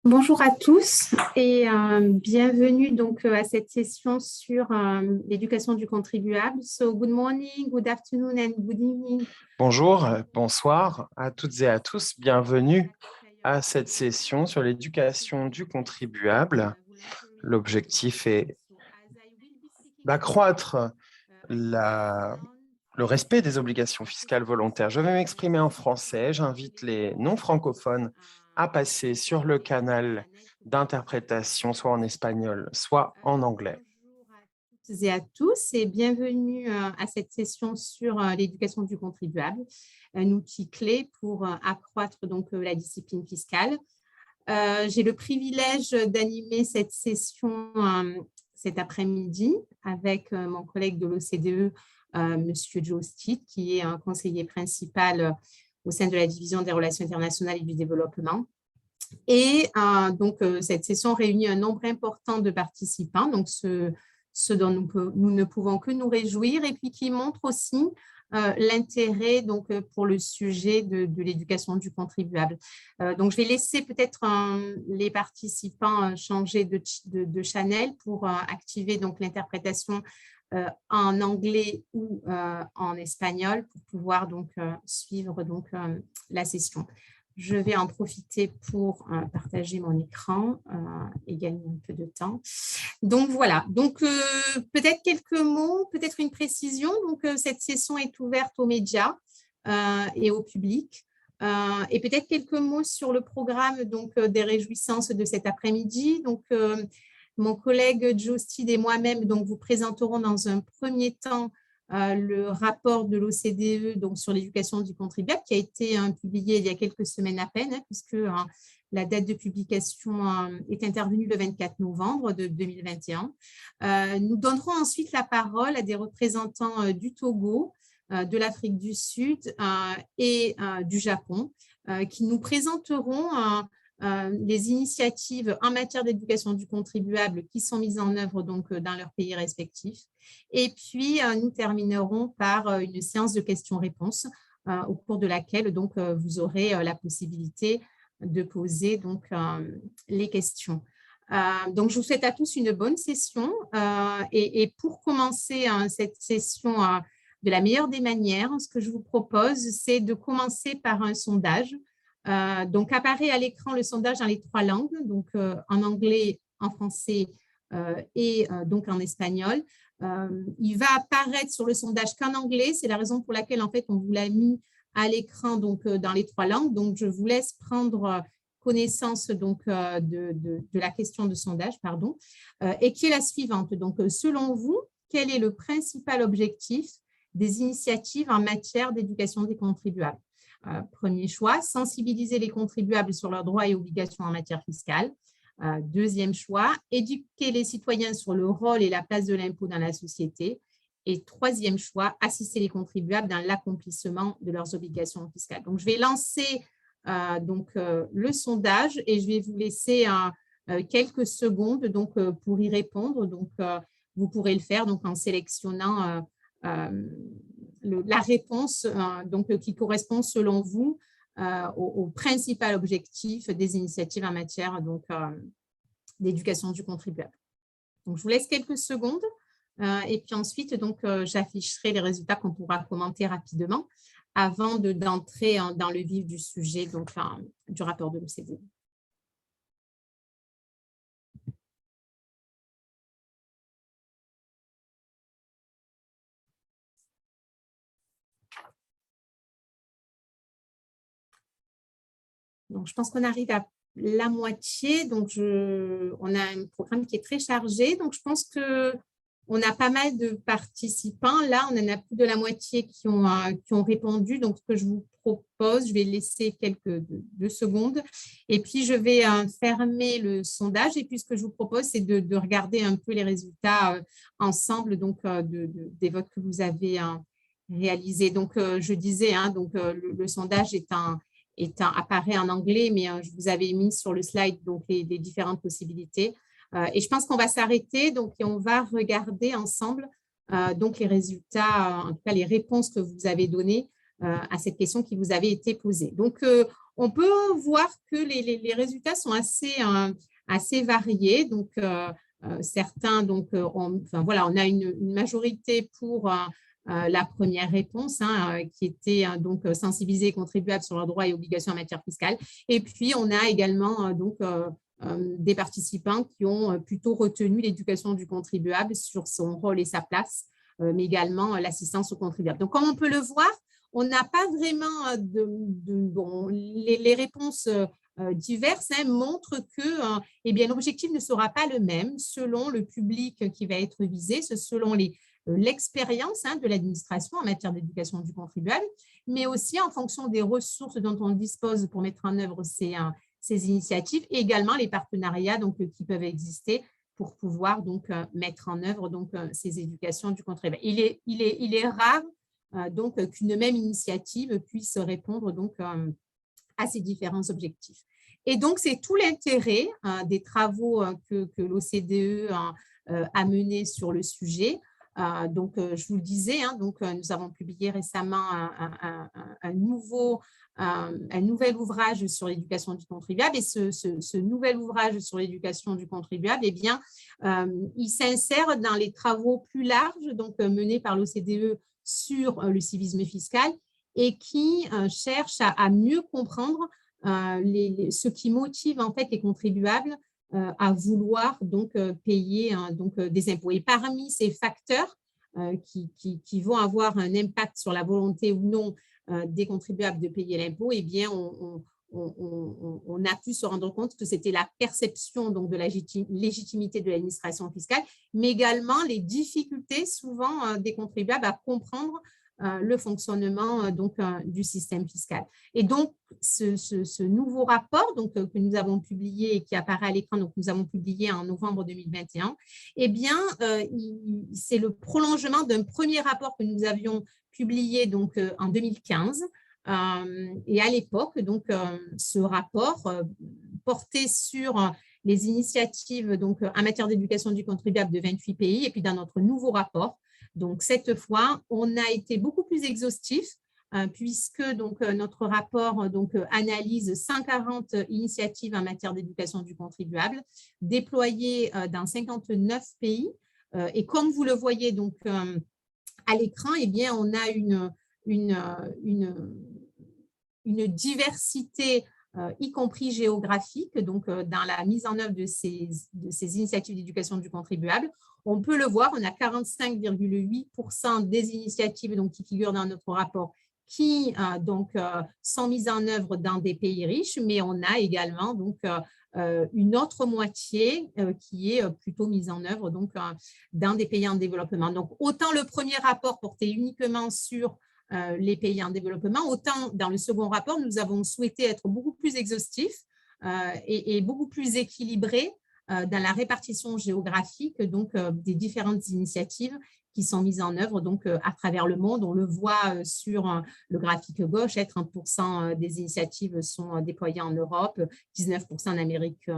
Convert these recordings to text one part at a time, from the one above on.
Bonjour à tous et bienvenue donc à cette session sur l'éducation du contribuable. So good morning, good afternoon and good evening. Bonjour, bonsoir à toutes et à tous. Bienvenue à cette session sur l'éducation du contribuable. L'objectif est d'accroître le respect des obligations fiscales volontaires. Je vais m'exprimer en français. J'invite les non-francophones à passer sur le canal d'interprétation, soit en espagnol, soit en anglais. Bonjour à toutes et à tous et bienvenue à cette session sur l'éducation du contribuable, un outil clé pour accroître donc la discipline fiscale. J'ai le privilège d'animer cette session cet après-midi avec mon collègue de l'OCDE, Monsieur Joe Steed, qui est un conseiller principal au sein de la division des relations internationales et du développement. Et donc, cette session réunit un nombre important de participants, donc ce dont nous ne pouvons que nous réjouir, et puis qui montre aussi l'intérêt donc pour le sujet de l'éducation du contribuable. Donc, je vais laisser peut-être les participants changer de channel pour activer donc l'interprétation en anglais ou en espagnol pour pouvoir donc suivre donc la session. Je vais en profiter pour partager mon écran et gagner un peu de temps. Donc, voilà. Donc, peut-être quelques mots, peut-être une précision. Donc, cette session est ouverte aux médias et au public. Et peut-être quelques mots sur le programme donc, des réjouissances de cet après-midi. Donc, mon collègue Joe Steed et moi-même donc, vous présenterons dans un premier temps le rapport de l'OCDE donc sur l'éducation du contribuable qui a été publié il y a quelques semaines à peine, puisque la date de publication est intervenue le 24 novembre de 2021. Nous donnerons ensuite la parole à des représentants du Togo, de l'Afrique du Sud et du Japon, qui nous présenteront les initiatives en matière d'éducation du contribuable qui sont mises en œuvre donc, dans leurs pays respectifs. Et puis, nous terminerons par une séance de questions-réponses au cours de laquelle donc, vous aurez la possibilité de poser donc, les questions. Donc, je vous souhaite à tous une bonne session. Et pour commencer cette session de la meilleure des manières, ce que je vous propose, c'est de commencer par un sondage. Donc, apparaît à l'écran le sondage dans les 3 langues, donc en anglais, en français et donc en espagnol. Il va apparaître sur le sondage qu'en anglais, c'est la raison pour laquelle en fait on vous l'a mis à l'écran donc dans les 3 langues. Donc, je vous laisse prendre connaissance donc de la question de sondage, pardon, et qui est la suivante. Donc, selon vous, quel est le principal objectif des initiatives en matière d'éducation des contribuables? Premier choix, sensibiliser les contribuables sur leurs droits et obligations en matière fiscale. Deuxième choix, éduquer les citoyens sur le rôle et la place de l'impôt dans la société. Et troisième choix, assister les contribuables dans l'accomplissement de leurs obligations fiscales. Donc, je vais lancer le sondage et je vais vous laisser quelques secondes donc, pour y répondre. Donc, vous pourrez le faire donc, en sélectionnant la réponse donc, qui correspond selon vous au principal objectif des initiatives en matière d'éducation du contribuable. Donc, je vous laisse quelques secondes et puis ensuite, j'afficherai les résultats qu'on pourra commenter rapidement avant d'entrer dans le vif du sujet donc, du rapport de l'OCDE. Donc, je pense qu'on arrive à la moitié. Donc, on a un programme qui est très chargé. Donc, je pense qu'on a pas mal de participants. Là, on en a plus de la moitié qui ont répondu. Donc, ce que je vous propose, je vais laisser quelques 2 secondes. Et puis, je vais fermer le sondage. Et puis, ce que je vous propose, c'est de regarder un peu les résultats ensemble donc, des votes que vous avez réalisés. Donc, je disais, le sondage apparaît en anglais, mais je vous avais mis sur le slide donc, les différentes possibilités. Et je pense qu'on va s'arrêter et on va regarder ensemble donc les résultats, en tout cas les réponses que vous avez données à cette question qui vous avait été posée. Donc, on peut voir que les résultats sont assez variés. Donc, certains, donc, on a une majorité pour la première réponse, qui était donc sensibiliser les contribuables sur leurs droits et obligations en matière fiscale. Et puis, on a également des participants qui ont plutôt retenu l'éducation du contribuable sur son rôle et sa place, mais également l'assistance aux contribuables. Donc, comme on peut le voir, on n'a pas vraiment les réponses diverses montrent que l'objectif ne sera pas le même selon le public qui va être visé, selon l'expérience de l'administration en matière d'éducation du contribuable, mais aussi en fonction des ressources dont on dispose pour mettre en œuvre ces initiatives et également les partenariats qui peuvent exister pour pouvoir mettre en œuvre ces éducations du contribuable. Il est rare qu'une même initiative puisse répondre à ces différents objectifs. Et donc, c'est tout l'intérêt des travaux que l'OCDE a menés sur le sujet. Je vous le disais, nous avons publié récemment un nouvel ouvrage sur l'éducation du contribuable. Et ce nouvel ouvrage sur l'éducation du contribuable, il s'insère dans les travaux plus larges menés par l'OCDE sur le civisme fiscal et qui cherche à mieux comprendre ce qui motive en fait les contribuables à vouloir payer des impôts. Et parmi ces facteurs qui vont avoir un impact sur la volonté ou non des contribuables de payer l'impôt, on a pu se rendre compte que c'était la perception de la légitimité de l'administration fiscale, mais également les difficultés souvent des contribuables à comprendre le fonctionnement du système fiscal. Et donc, ce nouveau rapport que nous avons publié et qui apparaît à l'écran, nous avons publié en novembre 2021, c'est le prolongement d'un premier rapport que nous avions publié en 2015. Et à l'époque, ce rapport portait sur les initiatives en matière d'éducation du contribuable de 28 pays. Et puis, dans notre nouveau rapport, cette fois, on a été beaucoup plus exhaustif puisque notre rapport analyse 140 initiatives en matière d'éducation du contribuable déployées dans 59 pays. Et comme vous le voyez à l'écran, on a une diversité, y compris géographique, dans la mise en œuvre de ces initiatives d'éducation du contribuable. On peut le voir, on a 45,8% des initiatives qui figurent dans notre rapport qui sont mises en œuvre dans des pays riches, mais on a également une autre moitié qui est plutôt mise en œuvre dans des pays en développement. Donc, autant le premier rapport portait uniquement sur les pays en développement, autant dans le second rapport, nous avons souhaité être beaucoup plus exhaustifs et beaucoup plus équilibrés dans la répartition géographique des différentes initiatives qui sont mises en œuvre à travers le monde. On le voit sur le graphique gauche, 30% des initiatives sont déployées en Europe, 19% en Amérique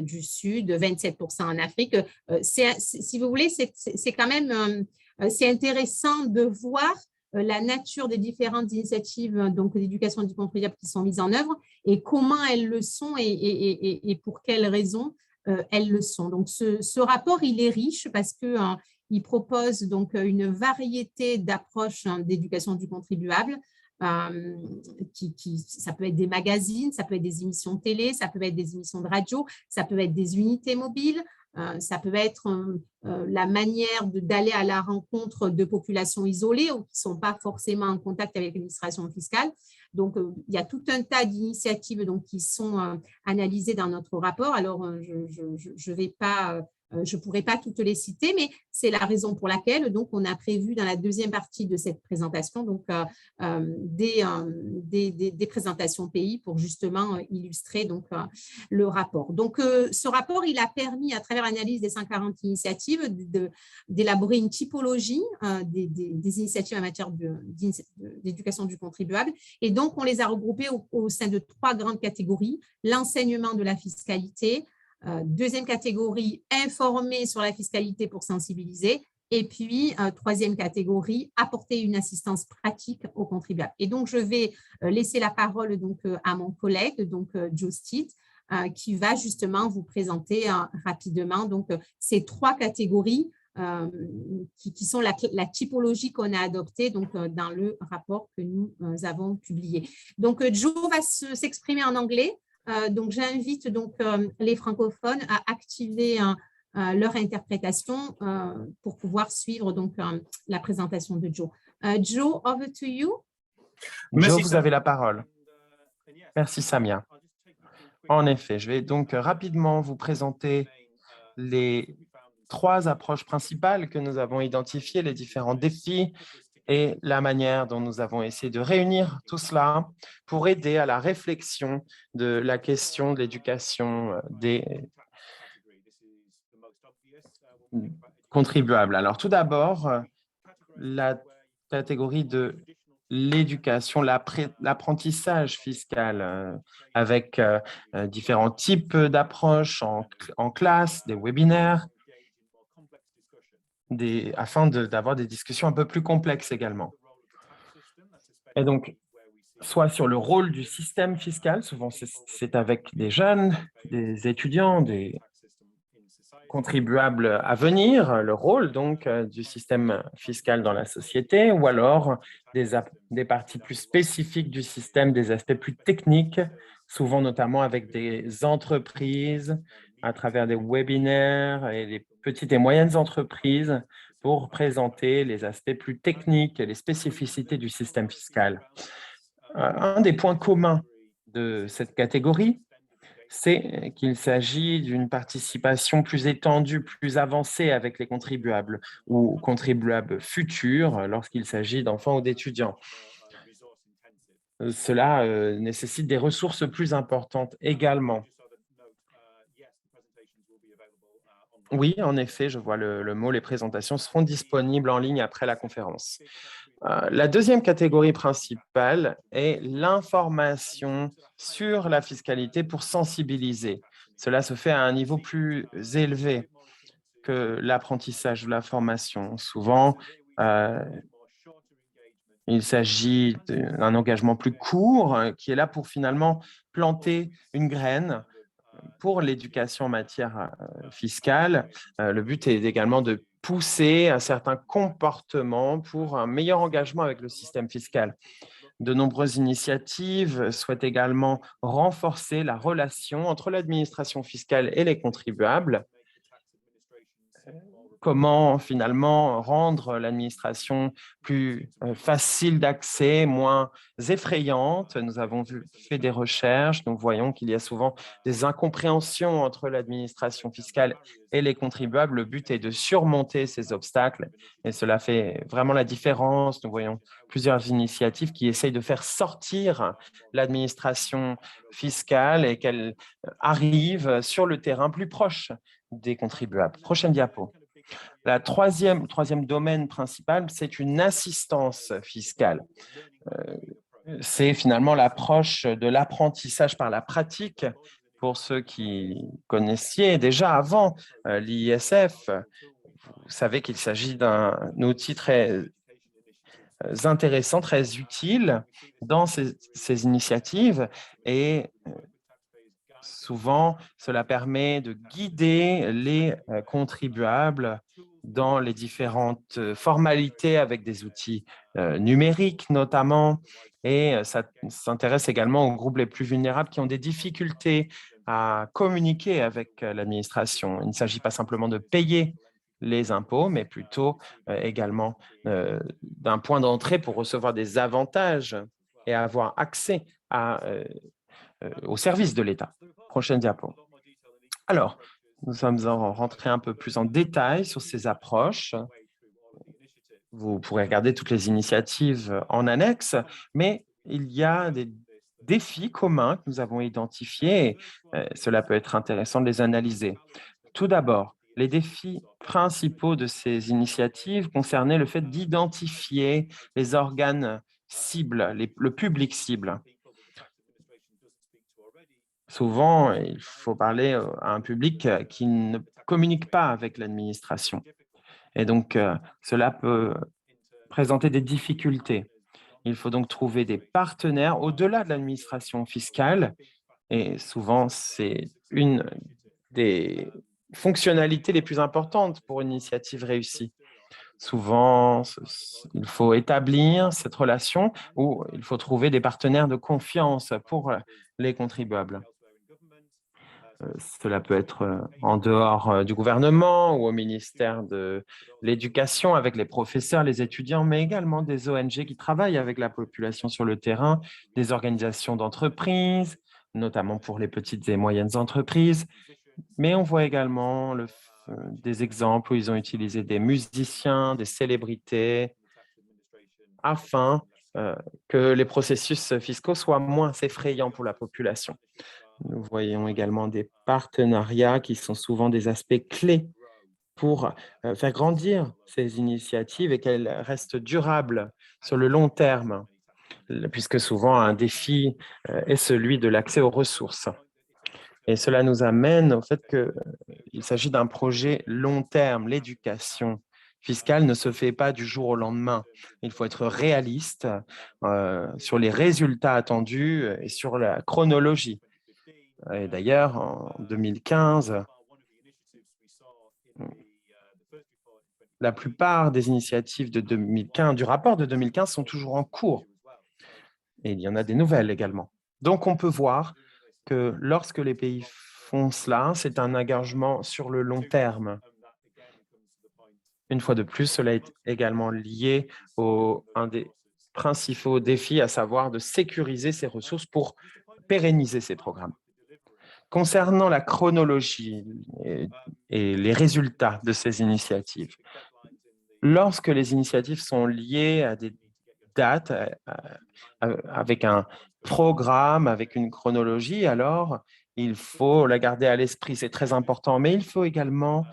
du Sud, 27% en Afrique. Si vous voulez, c'est quand même c'est intéressant de voir la nature des différentes initiatives d'éducation du contribuable qui sont mises en œuvre et comment elles le sont et pour quelles raisons elles le sont. Donc, ce rapport, il est riche parce qu'il propose une variété d'approches d'éducation du contribuable. Ça peut être des magazines, ça peut être des émissions de télé, ça peut être des émissions de radio, ça peut être des unités mobiles, ça peut être la manière d'aller à la rencontre de populations isolées ou qui ne sont pas forcément en contact avec l'administration fiscale. Donc, il y a tout un tas d'initiatives qui sont analysées dans notre rapport. Alors, je ne pourrais pas toutes les citer, mais c'est la raison pour laquelle on a prévu dans la deuxième partie de cette présentation des présentations pays pour justement illustrer le rapport. Donc, ce rapport, il a permis, à travers l'analyse des 140 initiatives, d'élaborer une typologie des initiatives en matière d'éducation du contribuable. Et donc, on les a regroupées au sein de 3 grandes catégories: l'enseignement de la fiscalité, deuxième catégorie, informer sur la fiscalité pour sensibiliser, Et puis, troisième catégorie, apporter une assistance pratique aux contribuables. Et donc, je vais laisser la parole donc, à mon collègue, donc Joe Steed, qui va justement vous présenter rapidement donc, ces trois catégories qui sont la typologie qu'on a adoptée donc, dans le rapport que nous avons publié. Donc, Joe va s'exprimer en anglais. Donc, j'invite donc, les francophones à activer leur interprétation pour pouvoir suivre donc, la présentation de Joe. Joe, over to you. Joe, vous avez la parole. Merci, Samia. En effet, je vais donc rapidement vous présenter les trois approches principales que nous avons identifiées, les différents défis et la manière dont nous avons essayé de réunir tout cela pour aider à la réflexion de la question de l'éducation des contribuables. Alors, tout d'abord, la catégorie de l'éducation, l'apprentissage fiscal avec différents types d'approches en classe, des webinaires, afin d'avoir des discussions un peu plus complexes également. Et donc, soit sur le rôle du système fiscal, souvent c'est avec des jeunes, des étudiants, des contribuables à venir, le rôle donc du système fiscal dans la société, ou alors des parties plus spécifiques du système, des aspects plus techniques, souvent notamment avec des entreprises, à travers des webinaires et des petites et moyennes entreprises pour présenter les aspects plus techniques et les spécificités du système fiscal. Un des points communs de cette catégorie, c'est qu'il s'agit d'une participation plus étendue, plus avancée avec les contribuables ou contribuables futurs lorsqu'il s'agit d'enfants ou d'étudiants. Cela nécessite des ressources plus importantes également. Oui, en effet, je vois le mot, les présentations seront disponibles en ligne après la conférence. La deuxième catégorie principale est l'information sur la fiscalité pour sensibiliser. Cela se fait à un niveau plus élevé que l'apprentissage ou la formation. Souvent, il s'agit d'un engagement plus court qui est là pour finalement planter une graine pour l'éducation en matière fiscale. Le but est également de pousser un certain comportement pour un meilleur engagement avec le système fiscal. De nombreuses initiatives souhaitent également renforcer la relation entre l'administration fiscale et les contribuables. Comment finalement rendre l'administration plus facile d'accès, moins effrayante. Nous avons fait des recherches, nous voyons qu'il y a souvent des incompréhensions entre l'administration fiscale et les contribuables. Le but est de surmonter ces obstacles et cela fait vraiment la différence. Nous voyons plusieurs initiatives qui essayent de faire sortir l'administration fiscale et qu'elle arrive sur le terrain plus proche des contribuables. Prochaine diapo. Le troisième domaine principal, c'est une assistance fiscale. C'est finalement l'approche de l'apprentissage par la pratique. Pour ceux qui connaissiez déjà avant l'ISF, vous savez qu'il s'agit d'un outil très intéressant, très utile dans ces initiatives et souvent, cela permet de guider les contribuables dans les différentes formalités avec des outils numériques notamment. Et ça s'intéresse également aux groupes les plus vulnérables qui ont des difficultés à communiquer avec l'administration. Il ne s'agit pas simplement de payer les impôts, mais plutôt également d'un point d'entrée pour recevoir des avantages et avoir accès aux services de l'État. Prochaine diapo. Alors, nous sommes rentrés un peu plus en détail sur ces approches. Vous pourrez regarder toutes les initiatives en annexe, mais il y a des défis communs que nous avons identifiés et cela peut être intéressant de les analyser. Tout d'abord, les défis principaux de ces initiatives concernaient le fait d'identifier les organes cibles, le public cible. Souvent, il faut parler à un public qui ne communique pas avec l'administration. Et donc, cela peut présenter des difficultés. Il faut donc trouver des partenaires au-delà de l'administration fiscale. Et souvent, c'est une des fonctionnalités les plus importantes pour une initiative réussie. Souvent, il faut établir cette relation ou il faut trouver des partenaires de confiance pour les contribuables. Cela peut être en dehors du gouvernement ou au ministère de l'Éducation avec les professeurs, les étudiants, mais également des ONG qui travaillent avec la population sur le terrain, des organisations d'entreprises, notamment pour les petites et moyennes entreprises. Mais on voit également des exemples où ils ont utilisé des musiciens, des célébrités, afin que les processus fiscaux soient moins effrayants pour la population. Nous voyons également des partenariats qui sont souvent des aspects clés pour faire grandir ces initiatives et qu'elles restent durables sur le long terme, puisque souvent un défi est celui de l'accès aux ressources. Et cela nous amène au fait qu'il s'agit d'un projet long terme. L'éducation fiscale ne se fait pas du jour au lendemain. Il faut être réaliste sur les résultats attendus et sur la chronologie. Et d'ailleurs, en 2015, la plupart des initiatives de 2015, du rapport de 2015 sont toujours en cours. Et il y en a des nouvelles également. Donc, on peut voir que lorsque les pays font cela, c'est un engagement sur le long terme. Une fois de plus, cela est également lié à un des principaux défis, à savoir de sécuriser ces ressources pour pérenniser ces programmes. Concernant la chronologie et les résultats de ces initiatives, lorsque les initiatives sont liées à des dates, avec un programme, avec une chronologie, alors il faut la garder à l'esprit, c'est très important. Mais il faut également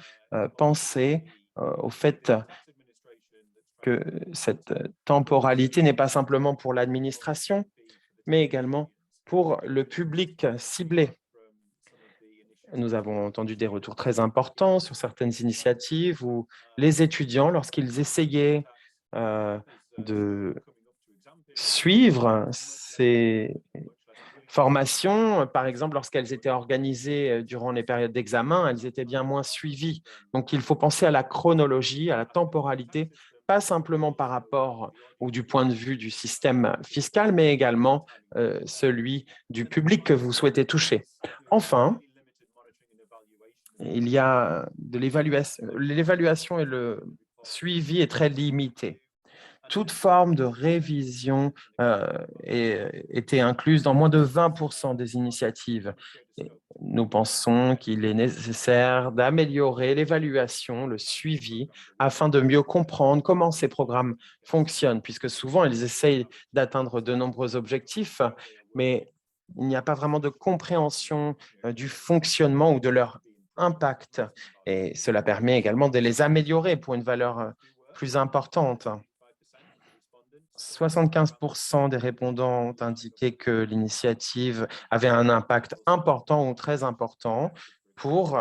penser au fait que cette temporalité n'est pas simplement pour l'administration, mais également pour le public ciblé. Nous avons entendu des retours très importants sur certaines initiatives où les étudiants, lorsqu'ils essayaient de suivre ces formations, par exemple, lorsqu'elles étaient organisées durant les périodes d'examen, elles étaient bien moins suivies. Donc, il faut penser à la chronologie, à la temporalité, pas simplement par rapport ou du point de vue du système fiscal, mais également celui du public que vous souhaitez toucher. Enfin, il y a de l'évaluation. L'évaluation et le suivi est très limité. Toute forme de révision était incluse dans moins de 20% des initiatives. Et nous pensons qu'il est nécessaire d'améliorer l'évaluation, le suivi, afin de mieux comprendre comment ces programmes fonctionnent, puisque souvent, ils essayent d'atteindre de nombreux objectifs, mais il n'y a pas vraiment de compréhension du fonctionnement ou de leur impact. Et cela permet également de les améliorer pour une valeur plus importante. 75% des répondants ont indiqué que l'initiative avait un impact important ou très important pour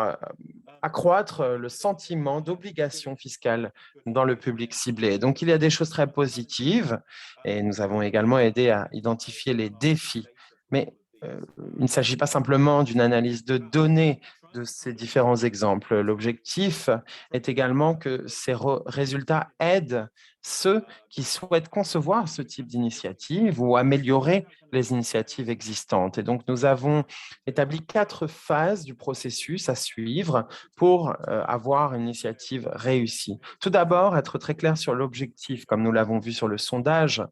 accroître le sentiment d'obligation fiscale dans le public ciblé. Donc, il y a des choses très positives et nous avons également aidé à identifier les défis. Mais il ne s'agit pas simplement d'une analyse de données de ces différents exemples. L'objectif est également que ces résultats aident ceux qui souhaitent concevoir ce type d'initiative ou améliorer les initiatives existantes. Et donc, nous avons établi 4 phases du processus à suivre pour avoir une initiative réussie. Tout d'abord, être très clair sur l'objectif, comme nous l'avons vu sur le sondage.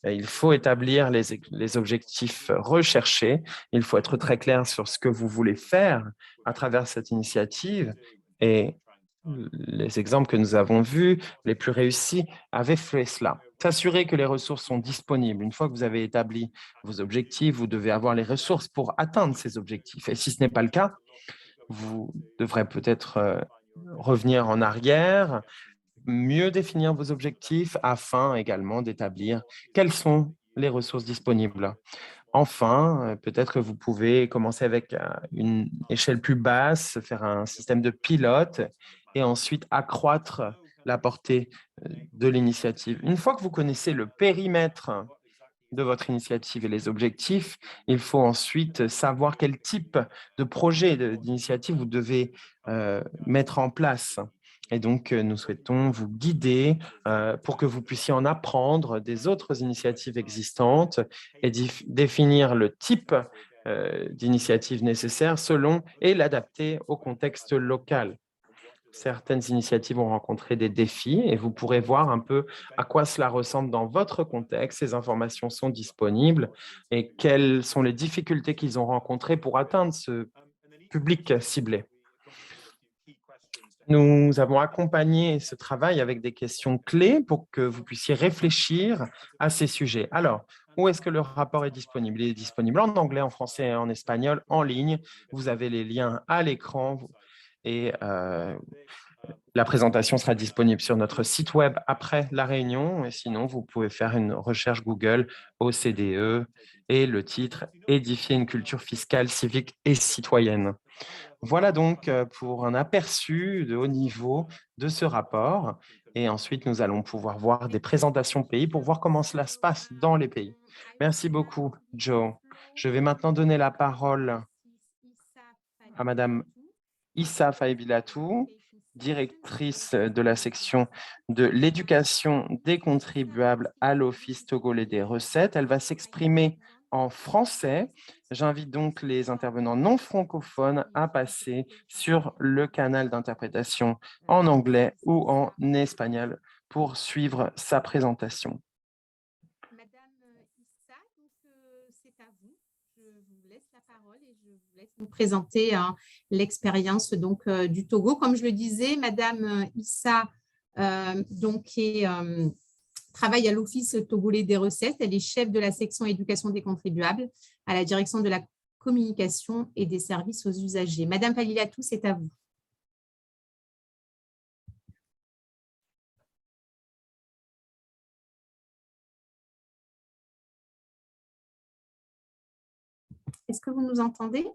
Il faut établir les objectifs recherchés. Il faut être très clair sur ce que vous voulez faire à travers cette initiative. Et les exemples que nous avons vus, les plus réussis, avaient fait cela. S'assurer que les ressources sont disponibles. Une fois que vous avez établi vos objectifs, vous devez avoir les ressources pour atteindre ces objectifs. Et si ce n'est pas le cas, vous devrez peut-être revenir en arrière, mieux définir vos objectifs afin également d'établir quelles sont les ressources disponibles. Enfin, peut-être que vous pouvez commencer avec une échelle plus basse, faire un système de pilote et ensuite accroître la portée de l'initiative. Une fois que vous connaissez le périmètre de votre initiative et les objectifs, il faut ensuite savoir quel type de projet, d'initiative vous devez mettre en place. Et donc, nous souhaitons vous guider pour que vous puissiez en apprendre des autres initiatives existantes et définir le type d'initiative nécessaire selon et l'adapter au contexte local. Certaines initiatives ont rencontré des défis et vous pourrez voir un peu à quoi cela ressemble dans votre contexte. Ces informations sont disponibles et quelles sont les difficultés qu'ils ont rencontrées pour atteindre ce public ciblé. Nous avons accompagné ce travail avec des questions clés pour que vous puissiez réfléchir à ces sujets. Alors, où est-ce que le rapport est disponible? Il est disponible en anglais, en français et en espagnol, en ligne. Vous avez les liens à l'écran et la présentation sera disponible sur notre site web après la réunion. Et sinon, vous pouvez faire une recherche Google OCDE et le titre « Édifier une culture fiscale, civique et citoyenne ». Voilà donc pour un aperçu de haut niveau de ce rapport. Et ensuite, nous allons pouvoir voir des présentations pays pour voir comment cela se passe dans les pays. Merci beaucoup, Joe. Je vais maintenant donner la parole à Madame Issa Faebilatou, directrice de la section de l'éducation des contribuables à l'Office togolais des recettes. Elle va s'exprimer en français. J'invite donc les intervenants non francophones à passer sur le canal d'interprétation en anglais ou en espagnol pour suivre sa présentation. C'est à vous. Je vous laisse la parole et je vous laisse nous présenter l'expérience du Togo. Comme je le disais, Madame Issa travaille à l'Office togolais des recettes. Elle est chef de la section éducation des contribuables à la direction de la communication et des services aux usagers. Madame Faebilatou, c'est à vous. Est-ce que vous nous entendez?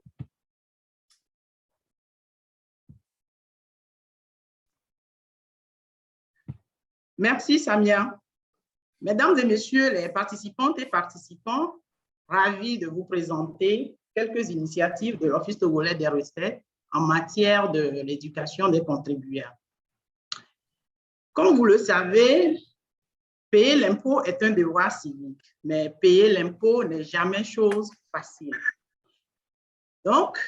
Merci, Samia. Mesdames et messieurs les participantes et participants, ravis de vous présenter quelques initiatives de l'Office togolais des recettes en matière de l'éducation des contribuables. Comme vous le savez, payer l'impôt est un devoir civique, mais payer l'impôt n'est jamais chose facile. Donc,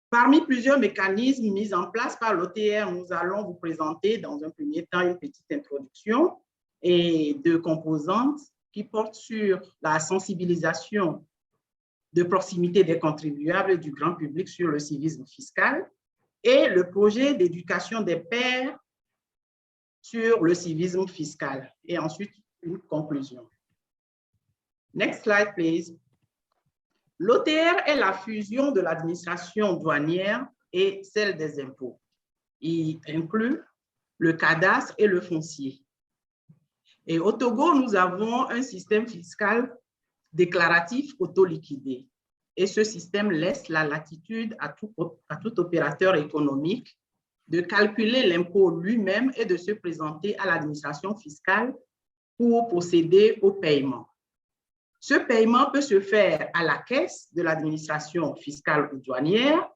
parmi plusieurs mécanismes mis en place par l'OTR, nous allons vous présenter dans un premier temps une petite introduction et deux composantes qui portent sur la sensibilisation de proximité des contribuables et du grand public sur le civisme fiscal et le projet d'éducation des pairs sur le civisme fiscal. Et ensuite, une conclusion. Next slide, please. L'OTR est la fusion de l'administration douanière et celle des impôts. Il inclut le cadastre et le foncier. Et au Togo, nous avons un système fiscal déclaratif auto-liquidé. Et ce système laisse la latitude à tout opérateur économique de calculer l'impôt lui-même et de se présenter à l'administration fiscale pour procéder au paiement. Ce paiement peut se faire à la caisse de l'administration fiscale ou douanière,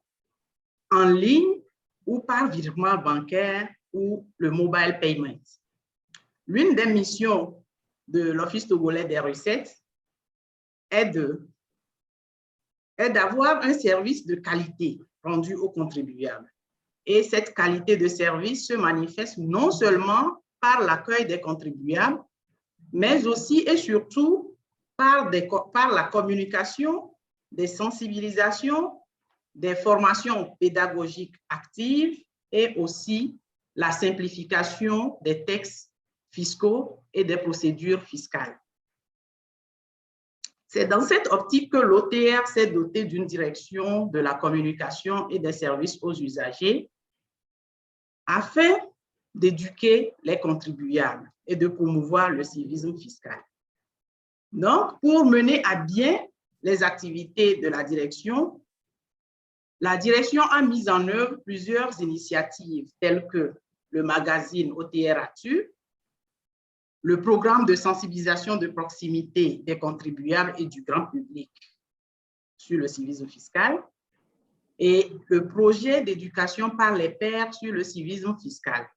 en ligne ou par virement bancaire ou le mobile payment. L'une des missions de l'Office togolais des recettes est d'avoir un service de qualité rendu aux contribuables. Et cette qualité de service se manifeste non seulement par l'accueil des contribuables, mais aussi et surtout par la communication, des sensibilisations, des formations pédagogiques actives et aussi la simplification des textes fiscaux et des procédures fiscales. C'est dans cette optique que l'OTR s'est doté d'une direction de la communication et des services aux usagers afin d'éduquer les contribuables et de promouvoir le civisme fiscal. Donc, pour mener à bien les activités de la direction a mis en œuvre plusieurs initiatives telles que le magazine OTR Actu, le programme de sensibilisation de proximité des contribuables et du grand public sur le civisme fiscal et le projet d'éducation par les pairs sur le civisme fiscal.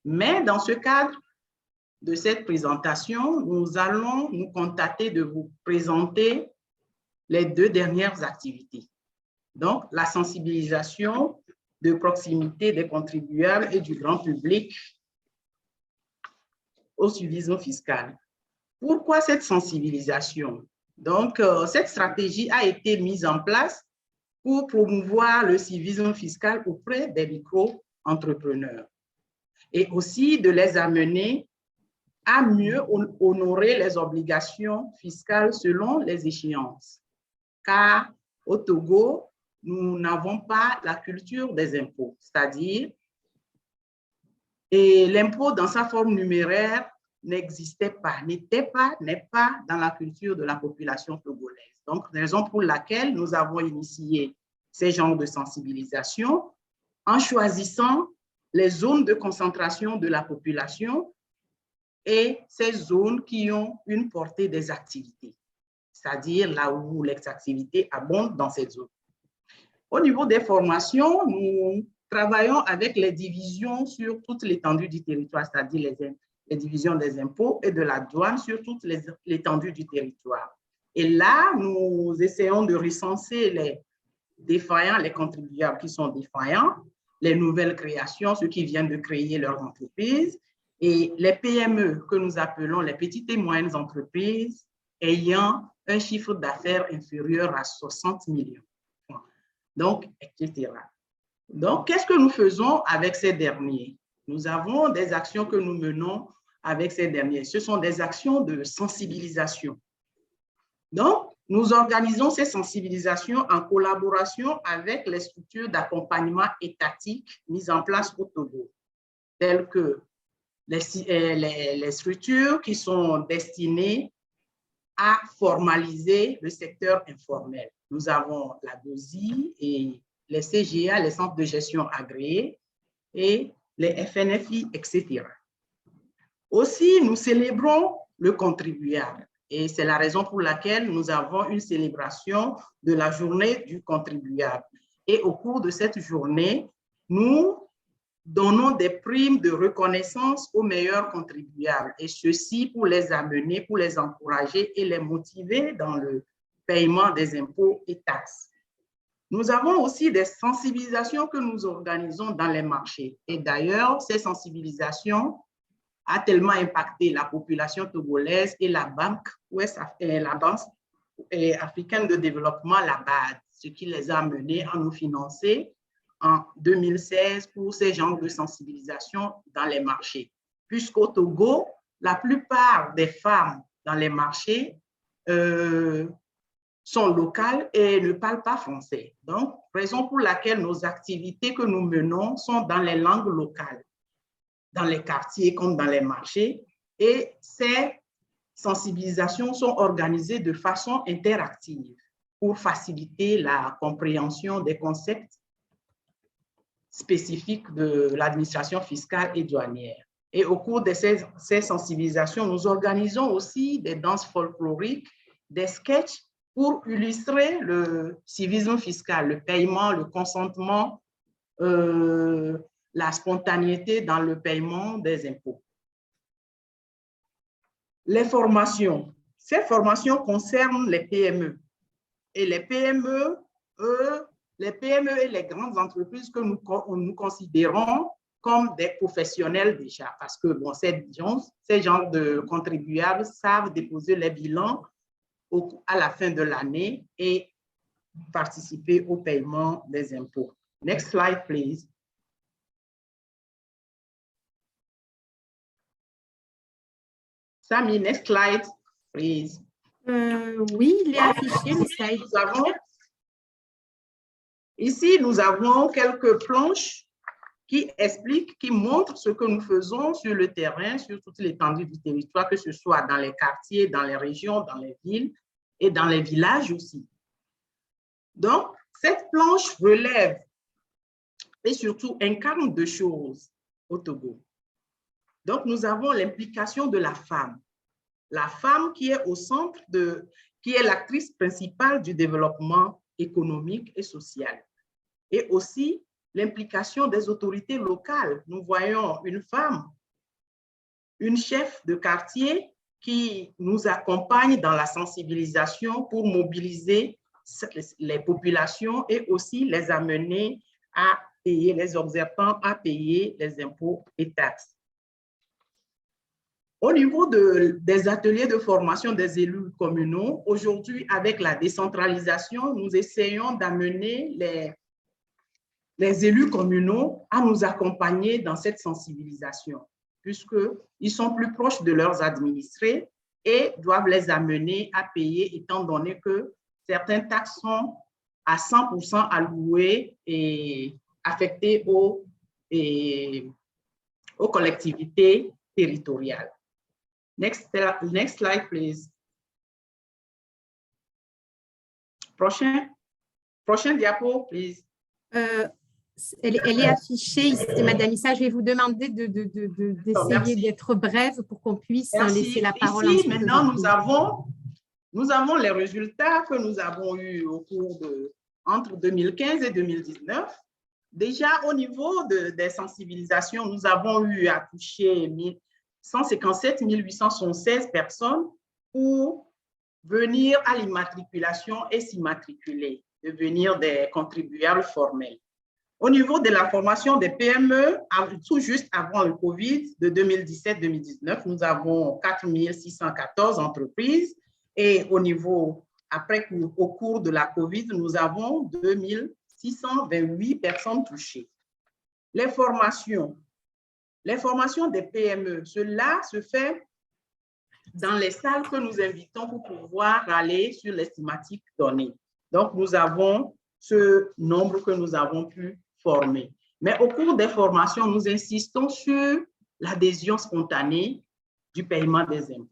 Mais dans ce cadre de cette présentation, nous allons nous contenter de vous présenter les 2 dernières activités. Donc, la sensibilisation de proximité des contribuables et du grand public au civisme fiscal. Pourquoi cette sensibilisation? Donc, cette stratégie a été mise en place pour promouvoir le civisme fiscal auprès des micro-entrepreneurs et aussi de les amener à mieux honorer les obligations fiscales selon les échéances. Car au Togo, nous n'avons pas la culture des impôts, c'est-à-dire l'impôt dans sa forme numéraire n'existait pas, n'est pas dans la culture de la population togolaise. Donc, raison pour laquelle nous avons initié ces genres de sensibilisation en choisissant les zones de concentration de la population et ces zones qui ont une portée des activités, c'est-à-dire là où les activités abondent dans ces zones. Au niveau des formations, nous travaillons avec les divisions sur toute l'étendue du territoire, c'est-à-dire les divisions des impôts et de la douane sur toute l'étendue du territoire. Et là, nous essayons de recenser les défaillants, les contribuables qui sont défaillants, les nouvelles créations, ceux qui viennent de créer leur entreprise, et les PME que nous appelons les petites et moyennes entreprises ayant un chiffre d'affaires inférieur à 60 millions. Donc, etc. Donc, qu'est-ce que nous faisons avec ces derniers? Nous avons des actions que nous menons avec ces derniers. Ce sont des actions de sensibilisation. Donc, nous organisons ces sensibilisations en collaboration avec les structures d'accompagnement étatique mises en place au Togo, telles que les structures qui sont destinées à formaliser le secteur informel. Nous avons la DOSI et les CGA, les centres de gestion agréés, et les FNFI, etc. Aussi, nous célébrons le contribuable. Et c'est la raison pour laquelle nous avons une célébration de la journée du contribuable. Et au cours de cette journée, nous donnons des primes de reconnaissance aux meilleurs contribuables. Et ceci pour les amener, pour les encourager et les motiver dans le paiement des impôts et taxes. Nous avons aussi des sensibilisations que nous organisons dans les marchés. Et d'ailleurs, ces sensibilisations ont tellement impacté la population togolaise et la Banque africaine de développement, la BAD, ce qui les a amenés à nous financer en 2016 pour ces genres de sensibilisation dans les marchés. Puisqu'au Togo, la plupart des femmes dans les marchés sont locales et ne parlent pas français. Donc, raison pour laquelle nos activités que nous menons sont dans les langues locales, dans les quartiers comme dans les marchés. Et ces sensibilisations sont organisées de façon interactive pour faciliter la compréhension des concepts spécifiques de l'administration fiscale et douanière. Et au cours de ces sensibilisations, nous organisons aussi des danses folkloriques, des sketchs pour illustrer le civisme fiscal, le paiement, le consentement, la spontanéité dans le paiement des impôts. Les formations. Ces formations concernent les PME. Et les PME, et les grandes entreprises que nous considérons comme des professionnels déjà, parce que bon, ces genres de contribuables savent déposer les bilans à la fin de l'année et participer au paiement des impôts. Next slide, please. Samy, next slide, please. Oui, il est affiché, le slide. Ici, nous avons quelques planches qui expliquent, qui montrent ce que nous faisons sur le terrain, sur toute l'étendue du territoire, que ce soit dans les quartiers, dans les régions, dans les villes et dans les villages aussi. Donc, cette planche relève et surtout incarne deux choses. au Togo. Donc, nous avons l'implication de la femme qui est au centre qui est l'actrice principale du développement économique et social. Et aussi l'implication des autorités locales. Nous voyons une femme, une chef de quartier qui nous accompagne dans la sensibilisation pour mobiliser les populations et aussi les amener à payer, les exerçants à payer les impôts et taxes. Au niveau des ateliers de formation des élus communaux, aujourd'hui, avec la décentralisation, nous essayons d'amener les élus communaux à nous accompagner dans cette sensibilisation, puisqu'ils sont plus proches de leurs administrés et doivent les amener à payer, étant donné que certaines taxes sont à 100% allouées et affectées aux collectivités territoriales. Next slide, please. Prochain diapo, please. Elle est affichée ici, Madame Issa. Je vais vous demander d'essayer d'être brève pour qu'on puisse laisser la parole. Ici, maintenant, nous avons les résultats que nous avons eus au cours entre 2015 et 2019. Déjà, au niveau des sensibilisations, nous avons eu à toucher 157 876 personnes pour venir à l'immatriculation et s'immatriculer, devenir des contribuables formels. Au niveau de la formation des PME, tout juste avant le COVID de 2017-2019, nous avons 4 614 entreprises et au cours de la COVID, nous avons 2 628 personnes touchées. Les formations des PME, cela se fait dans les salles que nous invitons pour pouvoir aller sur l'estimatique donnée. Donc, nous avons ce nombre que nous avons pu former. Mais au cours des formations, nous insistons sur l'adhésion spontanée du paiement des impôts.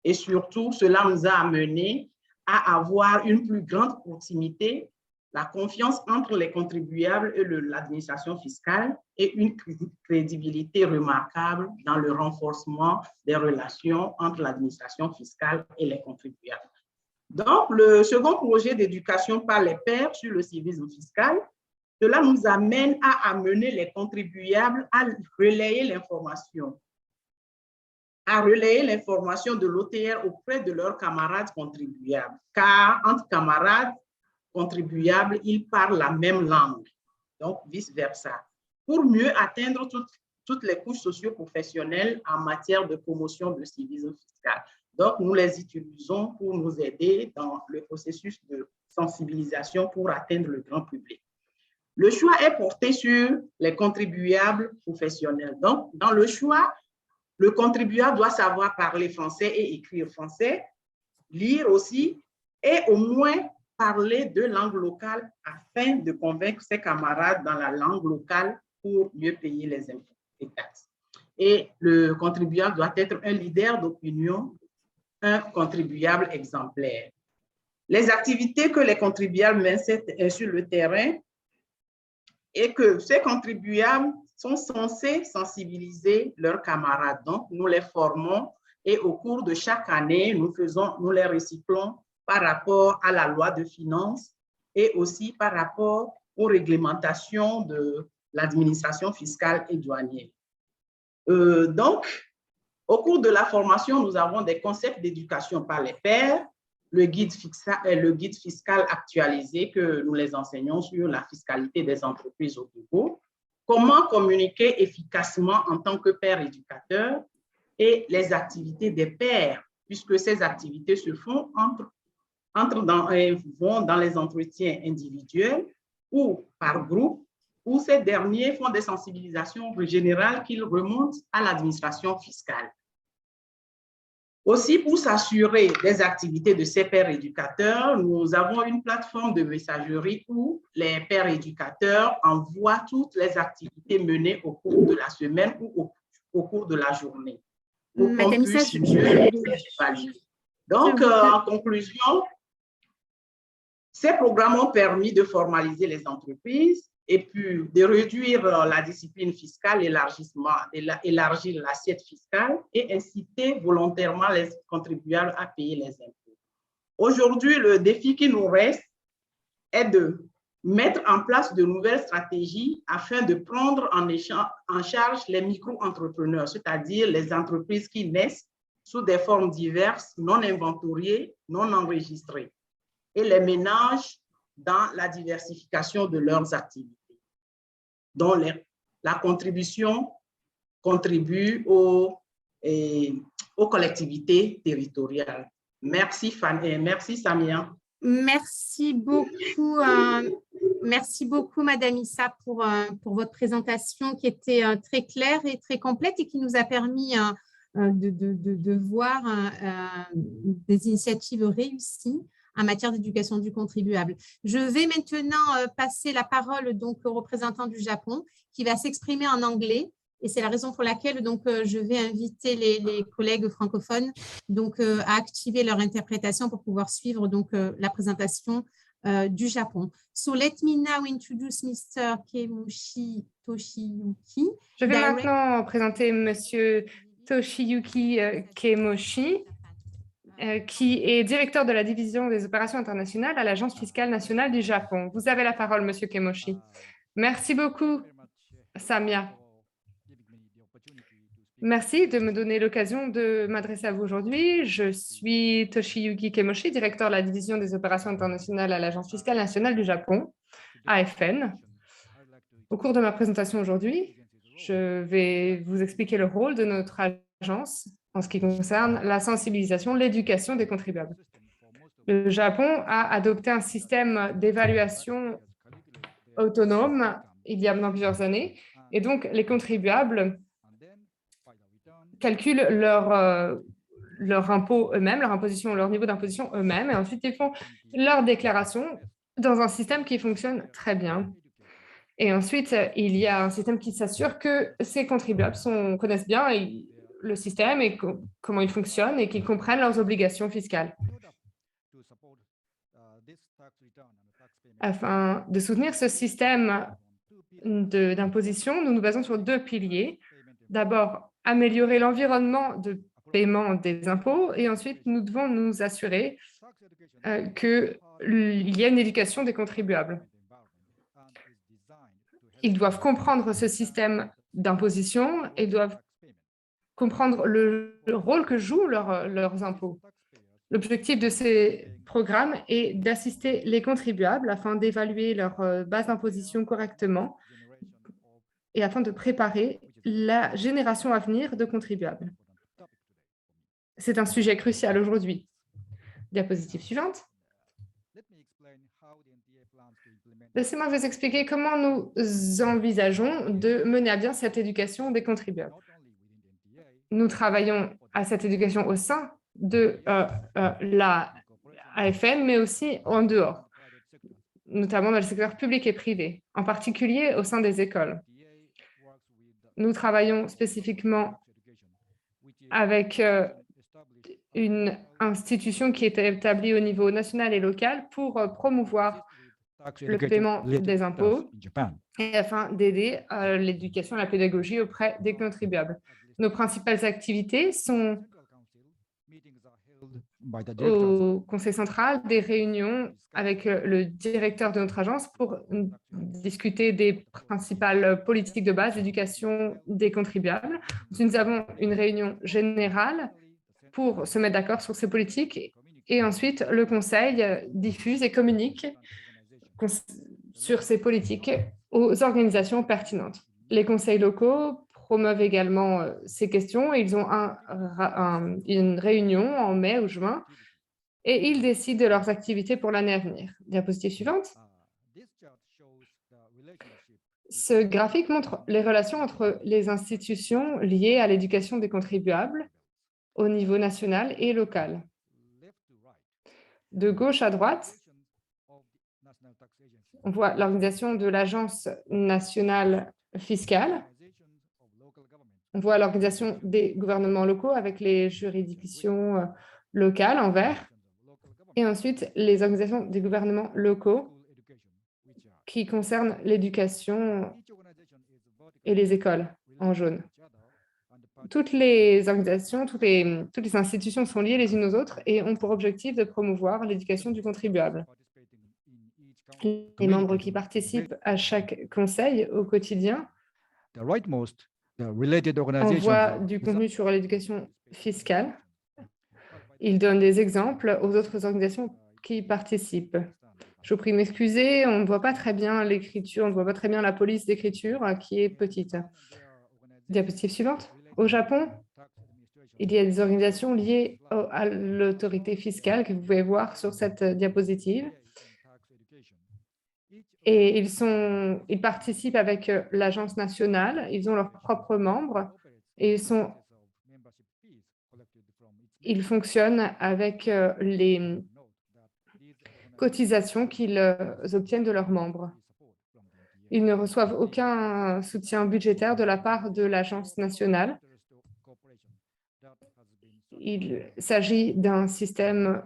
Et surtout, cela nous a amené à avoir une plus grande proximité, la confiance entre les contribuables et l'administration fiscale et une crédibilité remarquable dans le renforcement des relations entre l'administration fiscale et les contribuables. Donc, le second projet d'éducation par les pairs sur le civisme fiscal, cela nous amène à amener les contribuables à relayer l'information de l'OTR auprès de leurs camarades contribuables, car entre camarades contribuables, ils parlent la même langue, donc vice-versa, pour mieux atteindre toutes les couches socio-professionnelles en matière de promotion du civisme fiscal. Donc, nous les utilisons pour nous aider dans le processus de sensibilisation pour atteindre le grand public. Le choix est porté sur les contribuables professionnels. Donc, dans le choix, le contribuable doit savoir parler français et écrire français, lire aussi, et au moins parler deux langues locales afin de convaincre ses camarades dans la langue locale pour mieux payer les impôts et taxes. Et le contribuable doit être un leader d'opinion, un contribuable exemplaire. Les activités que les contribuables mènent sur le terrain et que ces contribuables sont censés sensibiliser leurs camarades. Donc, nous les formons et au cours de chaque année, nous les recyclons par rapport à la loi de finances et aussi par rapport aux réglementations de l'administration fiscale et douanière. Donc, au cours de la formation, nous avons des concepts d'éducation par les pairs, le guide fiscal actualisé que nous les enseignons sur la fiscalité des entreprises au Togo, comment communiquer efficacement en tant que père éducateur et les activités des pairs, puisque ces activités se font vont dans les entretiens individuels ou par groupe, où ces derniers font des sensibilisations générales qu'ils remontent à l'administration fiscale. Aussi, pour s'assurer des activités de ces pairs éducateurs, nous avons une plateforme de messagerie où les pairs éducateurs envoient toutes les activités menées au cours de la semaine ou au cours de la journée. Madame Issa, donc, en conclusion, ces programmes ont permis de formaliser les entreprises et puis de réduire la discipline fiscale, élargir l'assiette fiscale et inciter volontairement les contribuables à payer les impôts. Aujourd'hui, le défi qui nous reste est de mettre en place de nouvelles stratégies afin de prendre en charge les micro-entrepreneurs, c'est-à-dire les entreprises qui naissent sous des formes diverses, non inventoriées, non enregistrées, et les ménages dans la diversification de leurs activités, dont la contribution contribue aux collectivités territoriales. Merci, Fanny. Merci, Samia. Merci beaucoup, Madame Issa, pour votre présentation qui était très claire et très complète et qui nous a permis de voir des initiatives réussies en matière d'éducation du contribuable. Je vais maintenant passer la parole donc, au représentant du Japon qui va s'exprimer en anglais. Et c'est la raison pour laquelle donc, je vais inviter les collègues francophones donc, à activer leur interprétation pour pouvoir suivre donc, la présentation du Japon. So let me now introduce Mr. Kemoshi Toshiyuki. Je vais maintenant présenter Monsieur Toshiyuki Kemoshi, qui est directeur de la division des opérations internationales à l'Agence fiscale nationale du Japon. Vous avez la parole, Monsieur Kemoshi. Merci beaucoup, Samia. Merci de me donner l'occasion de m'adresser à vous aujourd'hui. Je suis Toshiyuki Kemoshi, directeur de la division des opérations internationales à l'Agence fiscale nationale du Japon, AFN. Au cours de ma présentation aujourd'hui, je vais vous expliquer le rôle de notre agence en ce qui concerne la sensibilisation, l'éducation des contribuables. Le Japon a adopté un système d'évaluation autonome il y a maintenant plusieurs années, et donc les contribuables calculent leur impôt eux-mêmes, leur imposition, leur niveau d'imposition eux-mêmes, et ensuite ils font leur déclaration dans un système qui fonctionne très bien. Et ensuite, il y a un système qui s'assure que ces contribuables connaissent bien le système et comment il fonctionne et qu'ils comprennent leurs obligations fiscales. Afin de soutenir ce système d'imposition, nous nous basons sur deux piliers. D'abord, améliorer l'environnement de paiement des impôts et ensuite, nous devons nous assurer qu'il y ait une éducation des contribuables. Ils doivent comprendre ce système d'imposition et doivent comprendre le rôle que jouent leurs impôts. L'objectif de ces programmes est d'assister les contribuables afin d'évaluer leur base d'imposition correctement et afin de préparer la génération à venir de contribuables. C'est un sujet crucial aujourd'hui. Diapositive suivante. Laissez-moi vous expliquer comment nous envisageons de mener à bien cette éducation des contribuables. Nous travaillons à cette éducation au sein de la AFN, mais aussi en dehors, notamment dans le secteur public et privé, en particulier au sein des écoles. Nous travaillons spécifiquement avec une institution qui est établie au niveau national et local pour promouvoir le paiement des impôts et afin d'aider l'éducation et la pédagogie auprès des contribuables. Nos principales activités sont au Conseil central, des réunions avec le directeur de notre agence pour discuter des principales politiques de base d'éducation des contribuables. Nous avons une réunion générale pour se mettre d'accord sur ces politiques et ensuite le Conseil diffuse et communique sur ces politiques aux organisations pertinentes. Les conseils locaux promeuvent également ces questions. Ils ont une réunion en mai ou juin et ils décident de leurs activités pour l'année à venir. Diapositive suivante. Ce graphique montre les relations entre les institutions liées à l'éducation des contribuables au niveau national et local. De gauche à droite, on voit l'organisation de l'Agence nationale fiscale. On voit l'organisation des gouvernements locaux avec les juridictions locales en vert. Et ensuite, les organisations des gouvernements locaux qui concerne l'éducation et les écoles en jaune. Toutes les organisations, toutes les institutions sont liées les unes aux autres et ont pour objectif de promouvoir l'éducation du contribuable. Les membres qui participent à chaque conseil au quotidien envoient du contenu sur l'éducation fiscale. Ils donnent des exemples aux autres organisations qui participent. Je vous prie de m'excuser, on ne voit pas très bien l'écriture, on ne voit pas très bien la police d'écriture qui est petite. Diapositive suivante. Au Japon, il y a des organisations liées à l'autorité fiscale que vous pouvez voir sur cette diapositive. Et ils participent avec l'agence nationale, ils ont leurs propres membres et ils fonctionnent avec les cotisations qu'ils obtiennent de leurs membres. Ils ne reçoivent aucun soutien budgétaire de la part de l'agence nationale. Il s'agit d'un système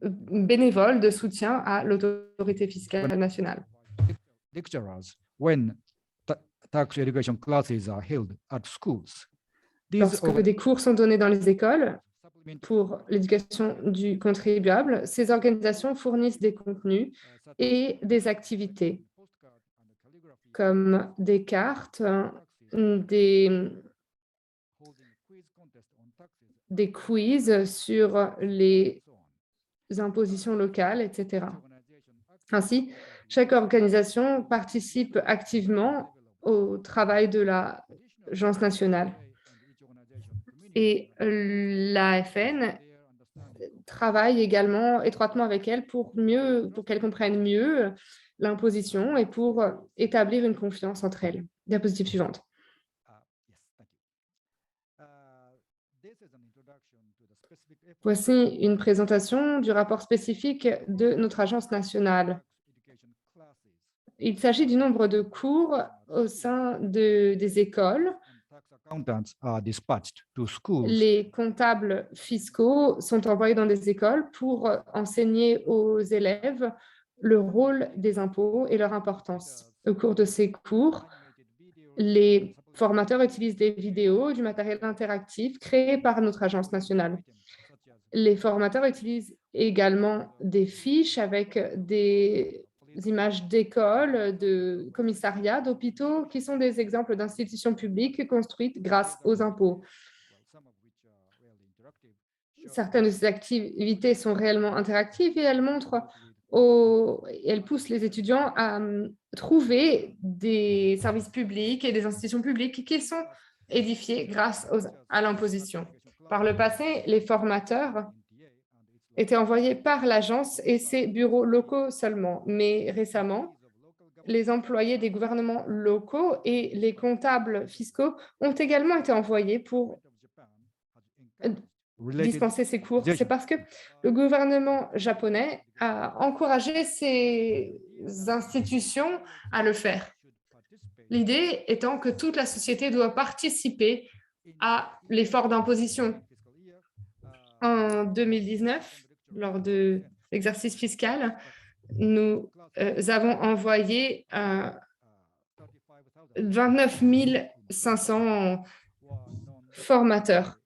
bénévole de soutien à l'autorité fiscale nationale. Lorsque des cours sont donnés dans les écoles pour l'éducation du contribuable, ces organisations fournissent des contenus et des activités comme des cartes, des quiz sur les impositions locales, etc. Ainsi, chaque organisation participe activement au travail de l'agence nationale. Et l'AFN travaille également étroitement avec elle pour qu'elles comprennent mieux l'imposition et pour établir une confiance entre elles. Diapositive suivante. Voici une présentation du rapport spécifique de notre agence nationale. Il s'agit du nombre de cours au sein des écoles. Les comptables fiscaux sont envoyés dans des écoles pour enseigner aux élèves le rôle des impôts et leur importance. Au cours de ces cours, les formateurs utilisent des vidéos, du matériel interactif créé par notre agence nationale. Les formateurs utilisent également des fiches avec des images d'écoles, de commissariats, d'hôpitaux, qui sont des exemples d'institutions publiques construites grâce aux impôts. Certaines de ces activités sont réellement interactives et elles poussent les étudiants à trouver des services publics et des institutions publiques qui sont édifiées grâce à l'imposition. Par le passé, les formateurs étaient envoyés par l'agence et ses bureaux locaux seulement. Mais récemment, les employés des gouvernements locaux et les comptables fiscaux ont également été envoyés pour dispenser ces cours. C'est parce que le gouvernement japonais a encouragé ces institutions à le faire. L'idée étant que toute la société doit participer à l'effort d'imposition. En 2019, lors de l'exercice fiscal, nous avons envoyé 29 500 formateurs.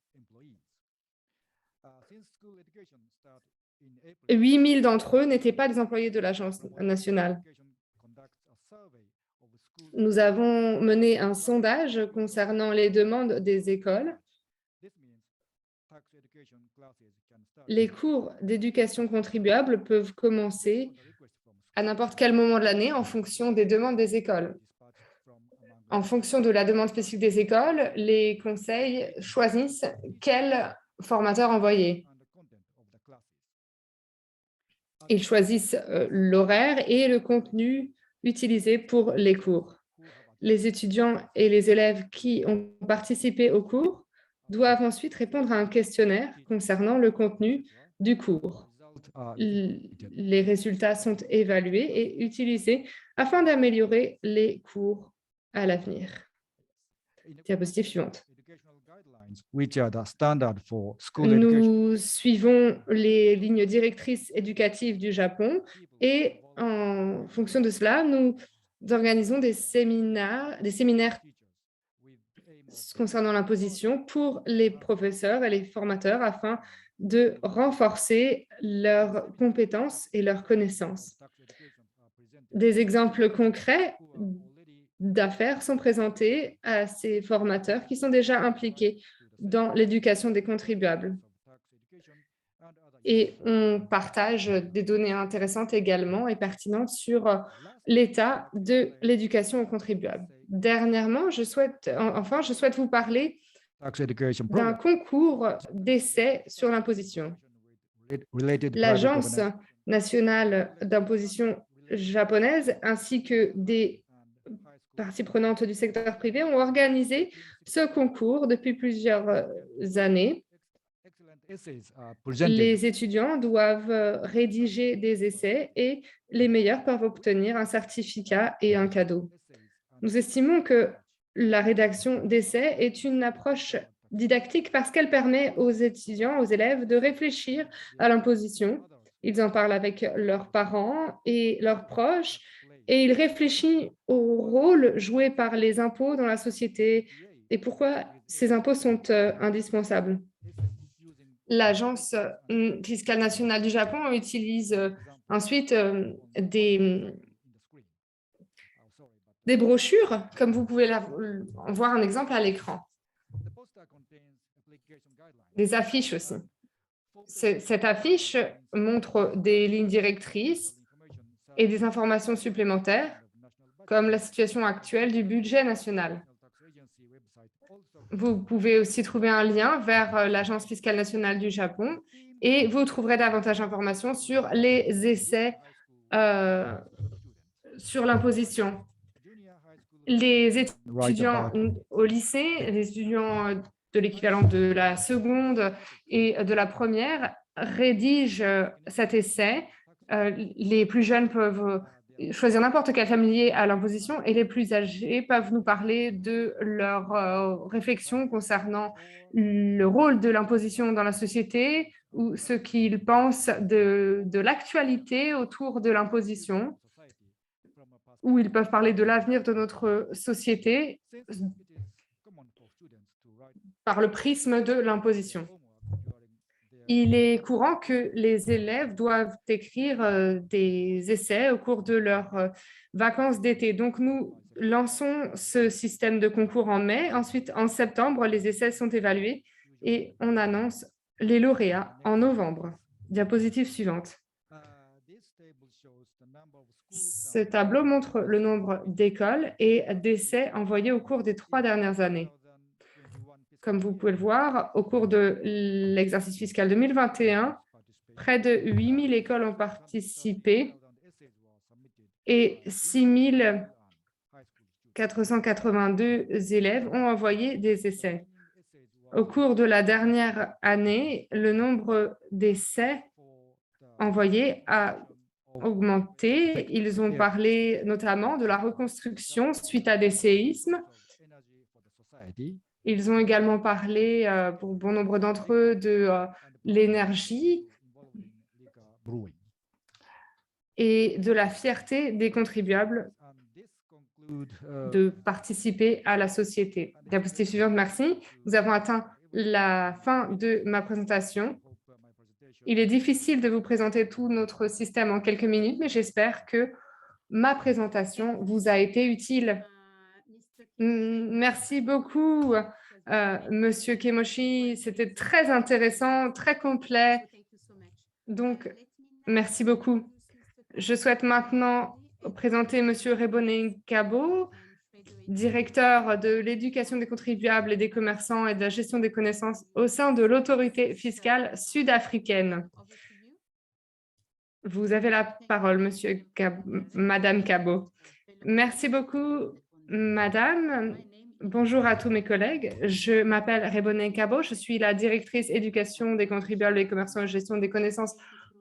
8 000 d'entre eux n'étaient pas des employés de l'agence nationale. Nous avons mené un sondage concernant les demandes des écoles. Les cours d'éducation contribuable peuvent commencer à n'importe quel moment de l'année en fonction des demandes des écoles. En fonction de la demande spécifique des écoles, les conseils choisissent quel formateur envoyer. Ils choisissent l'horaire et le contenu utilisé pour les cours. Les étudiants et les élèves qui ont participé au cours doivent ensuite répondre à un questionnaire concernant le contenu du cours. Les résultats sont évalués et utilisés afin d'améliorer les cours à l'avenir. Diapositive suivante. Nous suivons les lignes directrices éducatives du Japon et en fonction de cela, nous organisons des séminaires concernant l'imposition pour les professeurs et les formateurs afin de renforcer leurs compétences et leurs connaissances. Des exemples concrets d'affaires sont présentés à ces formateurs qui sont déjà impliqués dans l'éducation des contribuables. Et on partage des données intéressantes également et pertinentes sur l'état de l'éducation aux contribuables. Dernièrement, je souhaite vous parler d'un concours d'essai sur l'imposition. L'Agence nationale d'imposition japonaise ainsi que des parties prenantes du secteur privé ont organisé ce concours depuis plusieurs années. Les étudiants doivent rédiger des essais et les meilleurs peuvent obtenir un certificat et un cadeau. Nous estimons que la rédaction d'essais est une approche didactique parce qu'elle permet aux étudiants, aux élèves de réfléchir à l'imposition. Ils en parlent avec leurs parents et leurs proches et ils réfléchissent au rôle joué par les impôts dans la société et pourquoi ces impôts sont indispensables. L'Agence fiscale nationale du Japon utilise ensuite des brochures, comme vous pouvez en voir un exemple à l'écran. Des affiches aussi. Cette affiche montre des lignes directrices et des informations supplémentaires, comme la situation actuelle du budget national. Vous pouvez aussi trouver un lien vers l'Agence fiscale nationale du Japon et vous trouverez davantage d'informations sur les essais sur l'imposition. Les étudiants au lycée, les étudiants de l'équivalent de la seconde et de la première rédigent cet essai. Les plus jeunes peuvent choisir n'importe quel familier à l'imposition et les plus âgés peuvent nous parler de leurs réflexions concernant le rôle de l'imposition dans la société ou ce qu'ils pensent de l'actualité autour de l'imposition, où ils peuvent parler de l'avenir de notre société par le prisme de l'imposition. Il est courant que les élèves doivent écrire des essais au cours de leurs vacances d'été. Donc, nous lançons ce système de concours en mai. Ensuite, en septembre, les essais sont évalués et on annonce les lauréats en novembre. Diapositive suivante. Ce tableau montre le nombre d'écoles et d'essais envoyés au cours des 3 dernières années. Comme vous pouvez le voir, au cours de l'exercice fiscal 2021, près de 8 000 écoles ont participé et 6 482 élèves ont envoyé des essais. Au cours de la dernière année, le nombre d'essais envoyés a augmenté. Ils ont parlé notamment de la reconstruction suite à des séismes. Ils ont également parlé, pour bon nombre d'entre eux, de l'énergie et de la fierté des contribuables de participer à la société. Diapositive suivante, merci. Nous avons atteint la fin de ma présentation. Il est difficile de vous présenter tout notre système en quelques minutes, mais j'espère que ma présentation vous a été utile. Merci beaucoup, Monsieur Kemoshi. C'était très intéressant, très complet. Donc, merci beaucoup. Je souhaite maintenant présenter Monsieur Rebone Kabo, directeur de l'éducation des contribuables et des commerçants et de la gestion des connaissances au sein de l'autorité fiscale sud-africaine. Vous avez la parole, Madame Kabo. Merci beaucoup, Madame. Bonjour à tous mes collègues. Je m'appelle Rebone Kabo. Je suis la directrice éducation des contribuables et commerçants et gestion des connaissances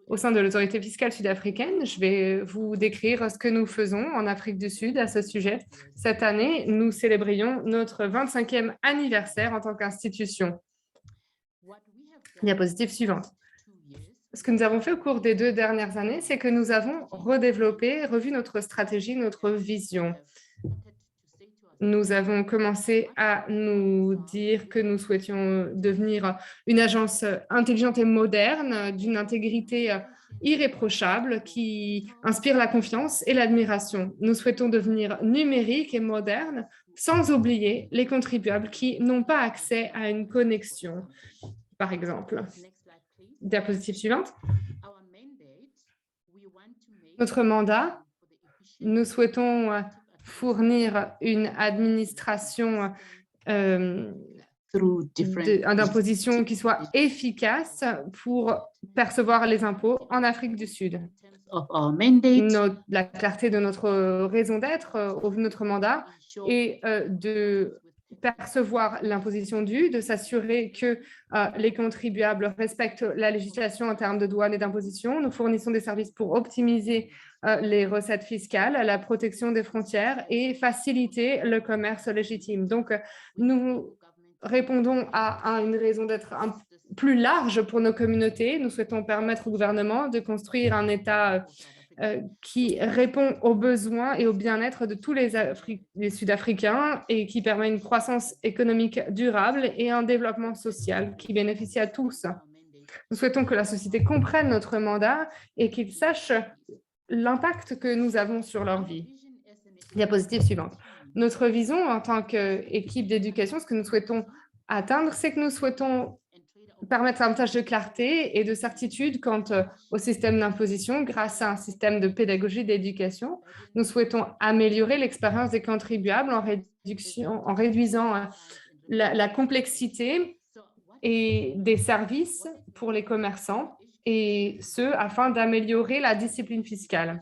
au sein de l'autorité fiscale sud-africaine. Je vais vous décrire ce que nous faisons en Afrique du Sud à ce sujet. Cette année, nous célébrions notre 25e anniversaire en tant qu'institution. Diapositive suivante. Ce que nous avons fait au cours des 2 dernières années, c'est que nous avons redéveloppé, revu notre stratégie, notre vision. Nous avons commencé à nous dire que nous souhaitions devenir une agence intelligente et moderne, d'une intégrité irréprochable qui inspire la confiance et l'admiration. Nous souhaitons devenir numérique et moderne sans oublier les contribuables qui n'ont pas accès à une connexion, par exemple. Diapositive suivante. Notre mandat, nous souhaitons fournir une administration d'imposition qui soit efficace pour percevoir les impôts en Afrique du Sud. La clarté de notre raison d'être, notre mandat, est de percevoir l'imposition due, de s'assurer que les contribuables respectent la législation en termes de douane et d'imposition. Nous fournissons des services pour optimiser les recettes fiscales, la protection des frontières et faciliter le commerce légitime. Donc, nous répondons à une raison d'être plus large pour nos communautés. Nous souhaitons permettre au gouvernement de construire un État qui répond aux besoins et au bien-être de tous les Sud-Africains et qui permet une croissance économique durable et un développement social qui bénéficie à tous. Nous souhaitons que la société comprenne notre mandat et qu'ils sachent l'impact que nous avons sur leur vie. Diapositive suivante. Notre vision en tant qu'équipe d'éducation, ce que nous souhaitons atteindre, c'est que nous souhaitons permettre davantage de clarté et de certitude quant au système d'imposition grâce à un système de pédagogie d'éducation. Nous souhaitons améliorer l'expérience des contribuables en réduisant la complexité et des services pour les commerçants, et ce, afin d'améliorer la discipline fiscale.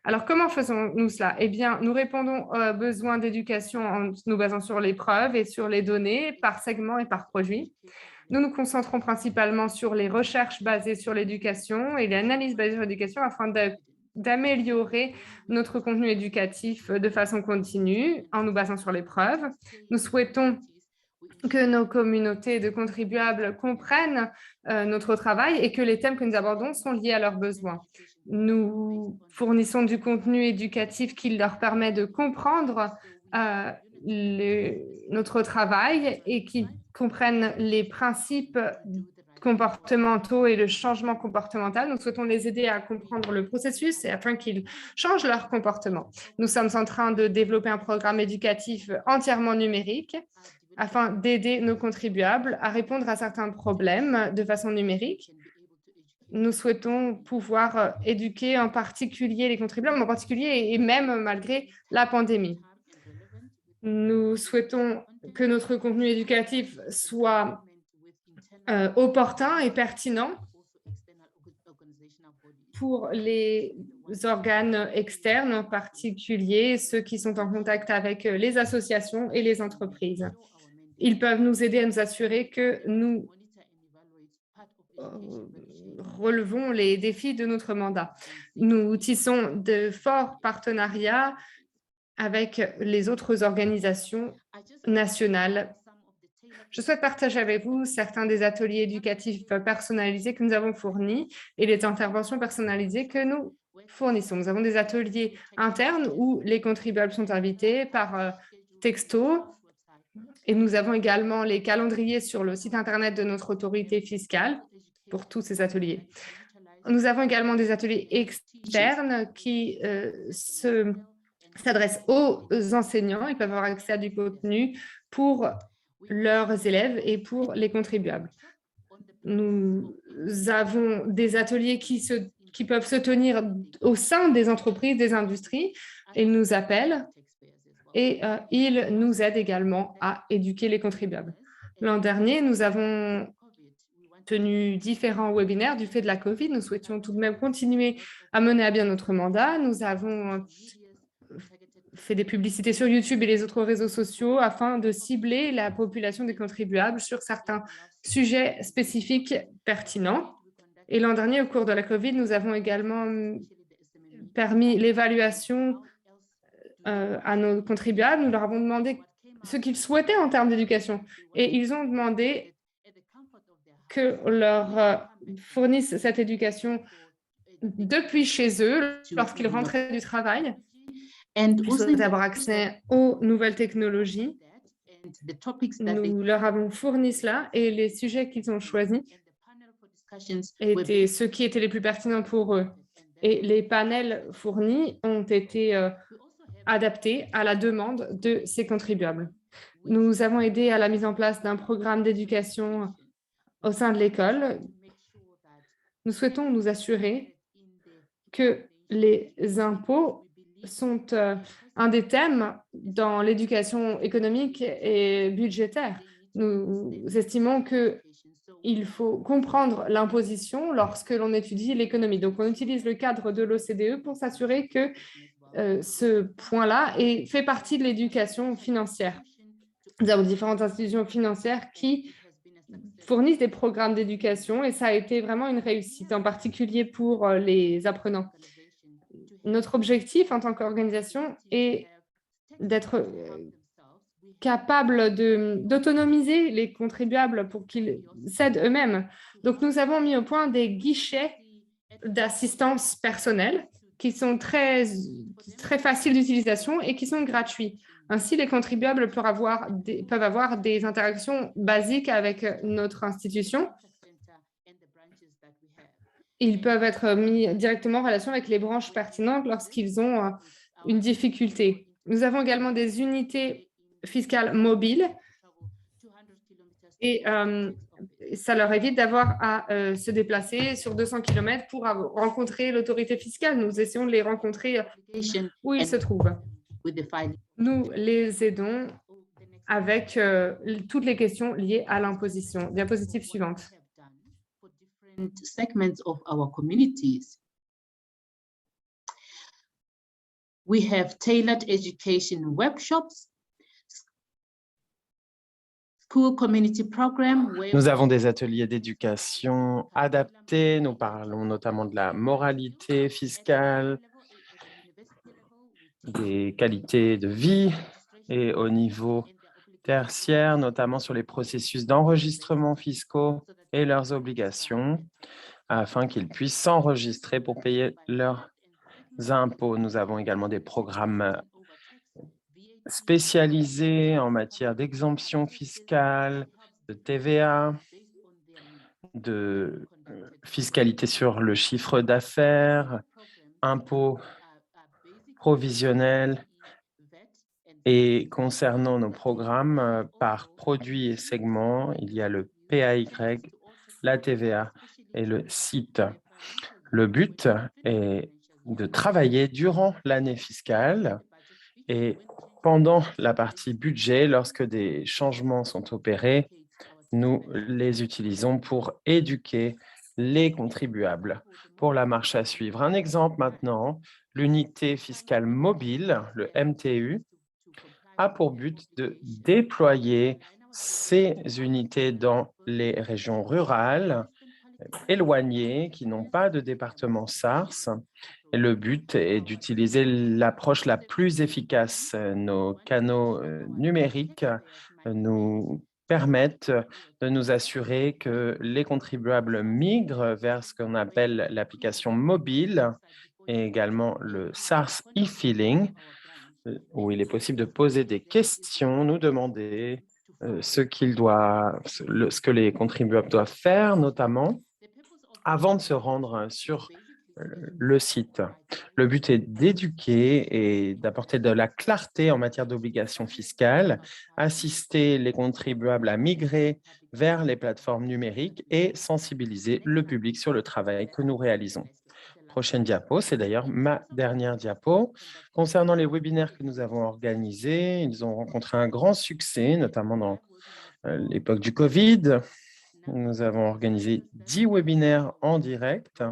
Alors, comment faisons-nous cela? Eh bien, nous répondons aux besoins d'éducation en nous basant sur les preuves et sur les données par segment et par produit. Nous nous concentrons principalement sur les recherches basées sur l'éducation et l'analyse basée sur l'éducation afin d'améliorer notre contenu éducatif de façon continue en nous basant sur les preuves. Nous souhaitons que nos communautés de contribuables comprennent notre travail et que les thèmes que nous abordons sont liés à leurs besoins. Nous fournissons du contenu éducatif qui leur permet de comprendre notre travail et qui comprennent les principes comportementaux et le changement comportemental. Nous souhaitons les aider à comprendre le processus et afin qu'ils changent leur comportement. Nous sommes en train de développer un programme éducatif entièrement numérique afin d'aider nos contribuables à répondre à certains problèmes de façon numérique. Nous souhaitons pouvoir éduquer en particulier les contribuables, en particulier et même malgré la pandémie. Nous souhaitons que notre contenu éducatif soit opportun et pertinent pour les organes externes, en particulier ceux qui sont en contact avec les associations et les entreprises. Ils peuvent nous aider à nous assurer que nous relevons les défis de notre mandat. Nous tissons de forts partenariats avec les autres organisations nationales. Je souhaite partager avec vous certains des ateliers éducatifs personnalisés que nous avons fournis et les interventions personnalisées que nous fournissons. Nous avons des ateliers internes où les contribuables sont invités par texto et nous avons également les calendriers sur le site Internet de notre autorité fiscale pour tous ces ateliers. Nous avons également des ateliers externes qui s'adressent aux enseignants. Ils peuvent avoir accès à du contenu pour leurs élèves et pour les contribuables. Nous avons des ateliers qui peuvent se tenir au sein des entreprises, des industries. Ils nous appellent et ils nous aident également à éduquer les contribuables. L'an dernier, nous avons tenu différents webinaires du fait de la COVID. Nous souhaitions tout de même continuer à mener à bien notre mandat. Nous avons fait des publicités sur YouTube et les autres réseaux sociaux afin de cibler la population des contribuables sur certains sujets spécifiques pertinents. Et l'an dernier, au cours de la COVID, nous avons également permis l'évaluation à nos contribuables. Nous leur avons demandé ce qu'ils souhaitaient en termes d'éducation. Et ils ont demandé que leur fournisse cette éducation depuis chez eux, lorsqu'ils rentraient du travail. Ils souhaitaient avoir accès aux nouvelles technologies. Nous leur avons fourni cela et les sujets qu'ils ont choisis étaient ceux qui étaient les plus pertinents pour eux. Et les panels fournis ont été adaptés à la demande de ces contribuables. Nous avons aidé à la mise en place d'un programme d'éducation au sein de l'école. Nous souhaitons nous assurer que les impôts sont un des thèmes dans l'éducation économique et budgétaire. Nous estimons qu'il faut comprendre l'imposition lorsque l'on étudie l'économie. Donc, on utilise le cadre de l'OCDE pour s'assurer que ce point-là fait partie de l'éducation financière. Nous avons différentes institutions financières qui fournissent des programmes d'éducation et ça a été vraiment une réussite, en particulier pour les apprenants. Notre objectif en tant qu'organisation est d'être capable d'autonomiser les contribuables pour qu'ils s'aident eux-mêmes. Donc, nous avons mis au point des guichets d'assistance personnelle qui sont très faciles d'utilisation et qui sont gratuits. Ainsi, les contribuables peuvent avoir des interactions basiques avec notre institution. Ils peuvent être mis directement en relation avec les branches pertinentes lorsqu'ils ont une difficulté. Nous avons également des unités fiscales mobiles et ça leur évite d'avoir à se déplacer sur 200 km pour rencontrer l'autorité fiscale. Nous essayons de les rencontrer où ils se trouvent. Nous les aidons avec toutes les questions liées à l'imposition. Diapositive suivante. Segments of our communities. We have tailored education workshops, school community program. Nous avons des ateliers d'éducation adaptés. Nous parlons notamment de la moralité fiscale, des qualités de vie et au niveau tertiaire, notamment sur les processus d'enregistrement fiscaux et leurs obligations, afin qu'ils puissent s'enregistrer pour payer leurs impôts. Nous avons également des programmes spécialisés en matière d'exemption fiscale, de TVA, de fiscalité sur le chiffre d'affaires, impôts provisionnels. Et concernant nos programmes par produit et segment, il y a le PAY, la TVA et le site. Le but est de travailler durant l'année fiscale et pendant la partie budget, lorsque des changements sont opérés, nous les utilisons pour éduquer les contribuables. Pour la marche à suivre, un exemple maintenant, l'unité fiscale mobile, le MTU, a pour but de déployer ces unités dans les régions rurales, éloignées, qui n'ont pas de département SARS. Et le but est d'utiliser l'approche la plus efficace. Nos canaux numériques nous permettent de nous assurer que les contribuables migrent vers ce qu'on appelle l'application mobile et également le SARS e-filing, où il est possible de poser des questions, nous demander ce que les contribuables doivent faire, notamment, avant de se rendre sur le site. Le but est d'éduquer et d'apporter de la clarté en matière d'obligations fiscales, assister les contribuables à migrer vers les plateformes numériques et sensibiliser le public sur le travail que nous réalisons. Prochaine diapo, c'est d'ailleurs ma dernière diapo. Concernant les webinaires que nous avons organisés, ils ont rencontré un grand succès, notamment dans l'époque du Covid. Nous avons organisé 10 webinaires en direct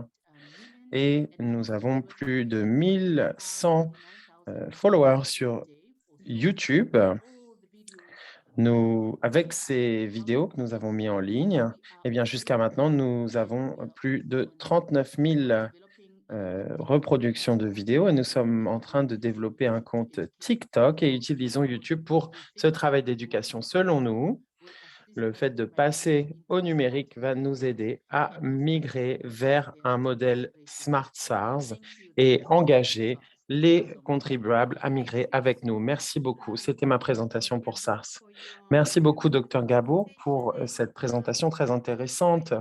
et nous avons plus de 1100 followers sur YouTube. Avec ces vidéos que nous avons mis en ligne, eh bien, jusqu'à maintenant, nous avons plus de 39 000 reproductions de vidéos et nous sommes en train de développer un compte TikTok et utilisons YouTube pour ce travail d'éducation. Selon nous, le fait de passer au numérique va nous aider à migrer vers un modèle Smart SARS et engager les contribuables à migrer avec nous. Merci beaucoup. C'était ma présentation pour SARS. Merci beaucoup, Dr Gabo, pour cette présentation très intéressante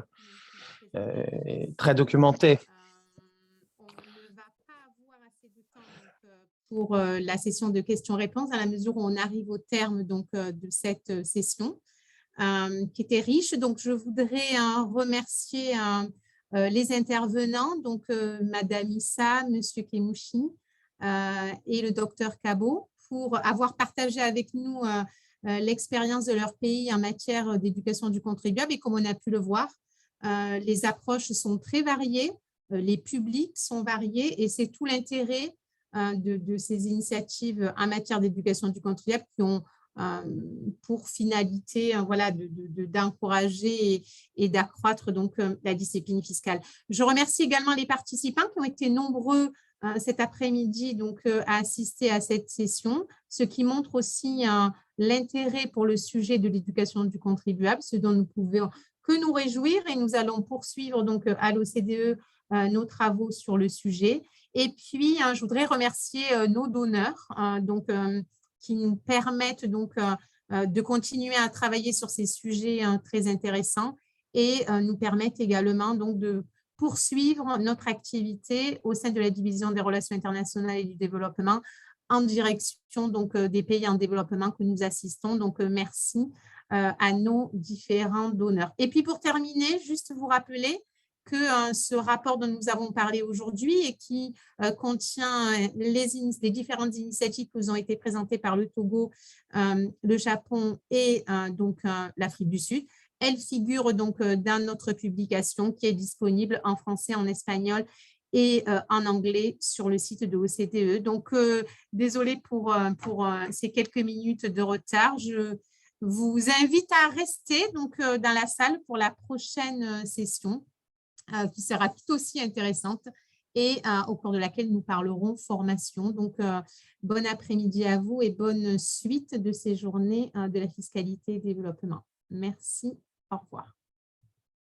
et très documentée. On ne va pas avoir assez de temps pour la session de questions-réponses à la mesure où on arrive au terme de cette session qui était riche. Donc, je voudrais remercier les intervenants, Madame Issa, Monsieur Kemouchi et le Dr Kabo pour avoir partagé avec nous l'expérience de leur pays en matière d'éducation du contribuable. Et comme on a pu le voir, les approches sont très variées, les publics sont variés et c'est tout l'intérêt de ces initiatives en matière d'éducation du contribuable qui ont pour finalité d'encourager et d'accroître la discipline fiscale. Je remercie également les participants qui ont été nombreux cet après-midi à assister à cette session, ce qui montre aussi l'intérêt pour le sujet de l'éducation du contribuable, ce dont nous pouvons que nous réjouir et nous allons poursuivre à l'OCDE nos travaux sur le sujet. Et puis, je voudrais remercier nos donneurs qui nous permettent de continuer à travailler sur ces sujets très intéressants et nous permettent également de poursuivre notre activité au sein de la division des relations internationales et du développement en direction des pays en développement que nous assistons. Donc, merci à nos différents donneurs. Et puis, pour terminer, juste vous rappeler que ce rapport dont nous avons parlé aujourd'hui et qui contient les différentes initiatives qui ont été présentées par le Togo, le Japon et l'Afrique du Sud, elles figurent dans notre publication qui est disponible en français, en espagnol et en anglais sur le site de l'OCDE. Donc, désolée pour ces quelques minutes de retard. Je vous invite à rester dans la salle pour la prochaine session qui sera tout aussi intéressante et au cours de laquelle nous parlerons formation. Donc, bon après-midi à vous et bonne suite de ces journées de la fiscalité et développement. Merci, au revoir.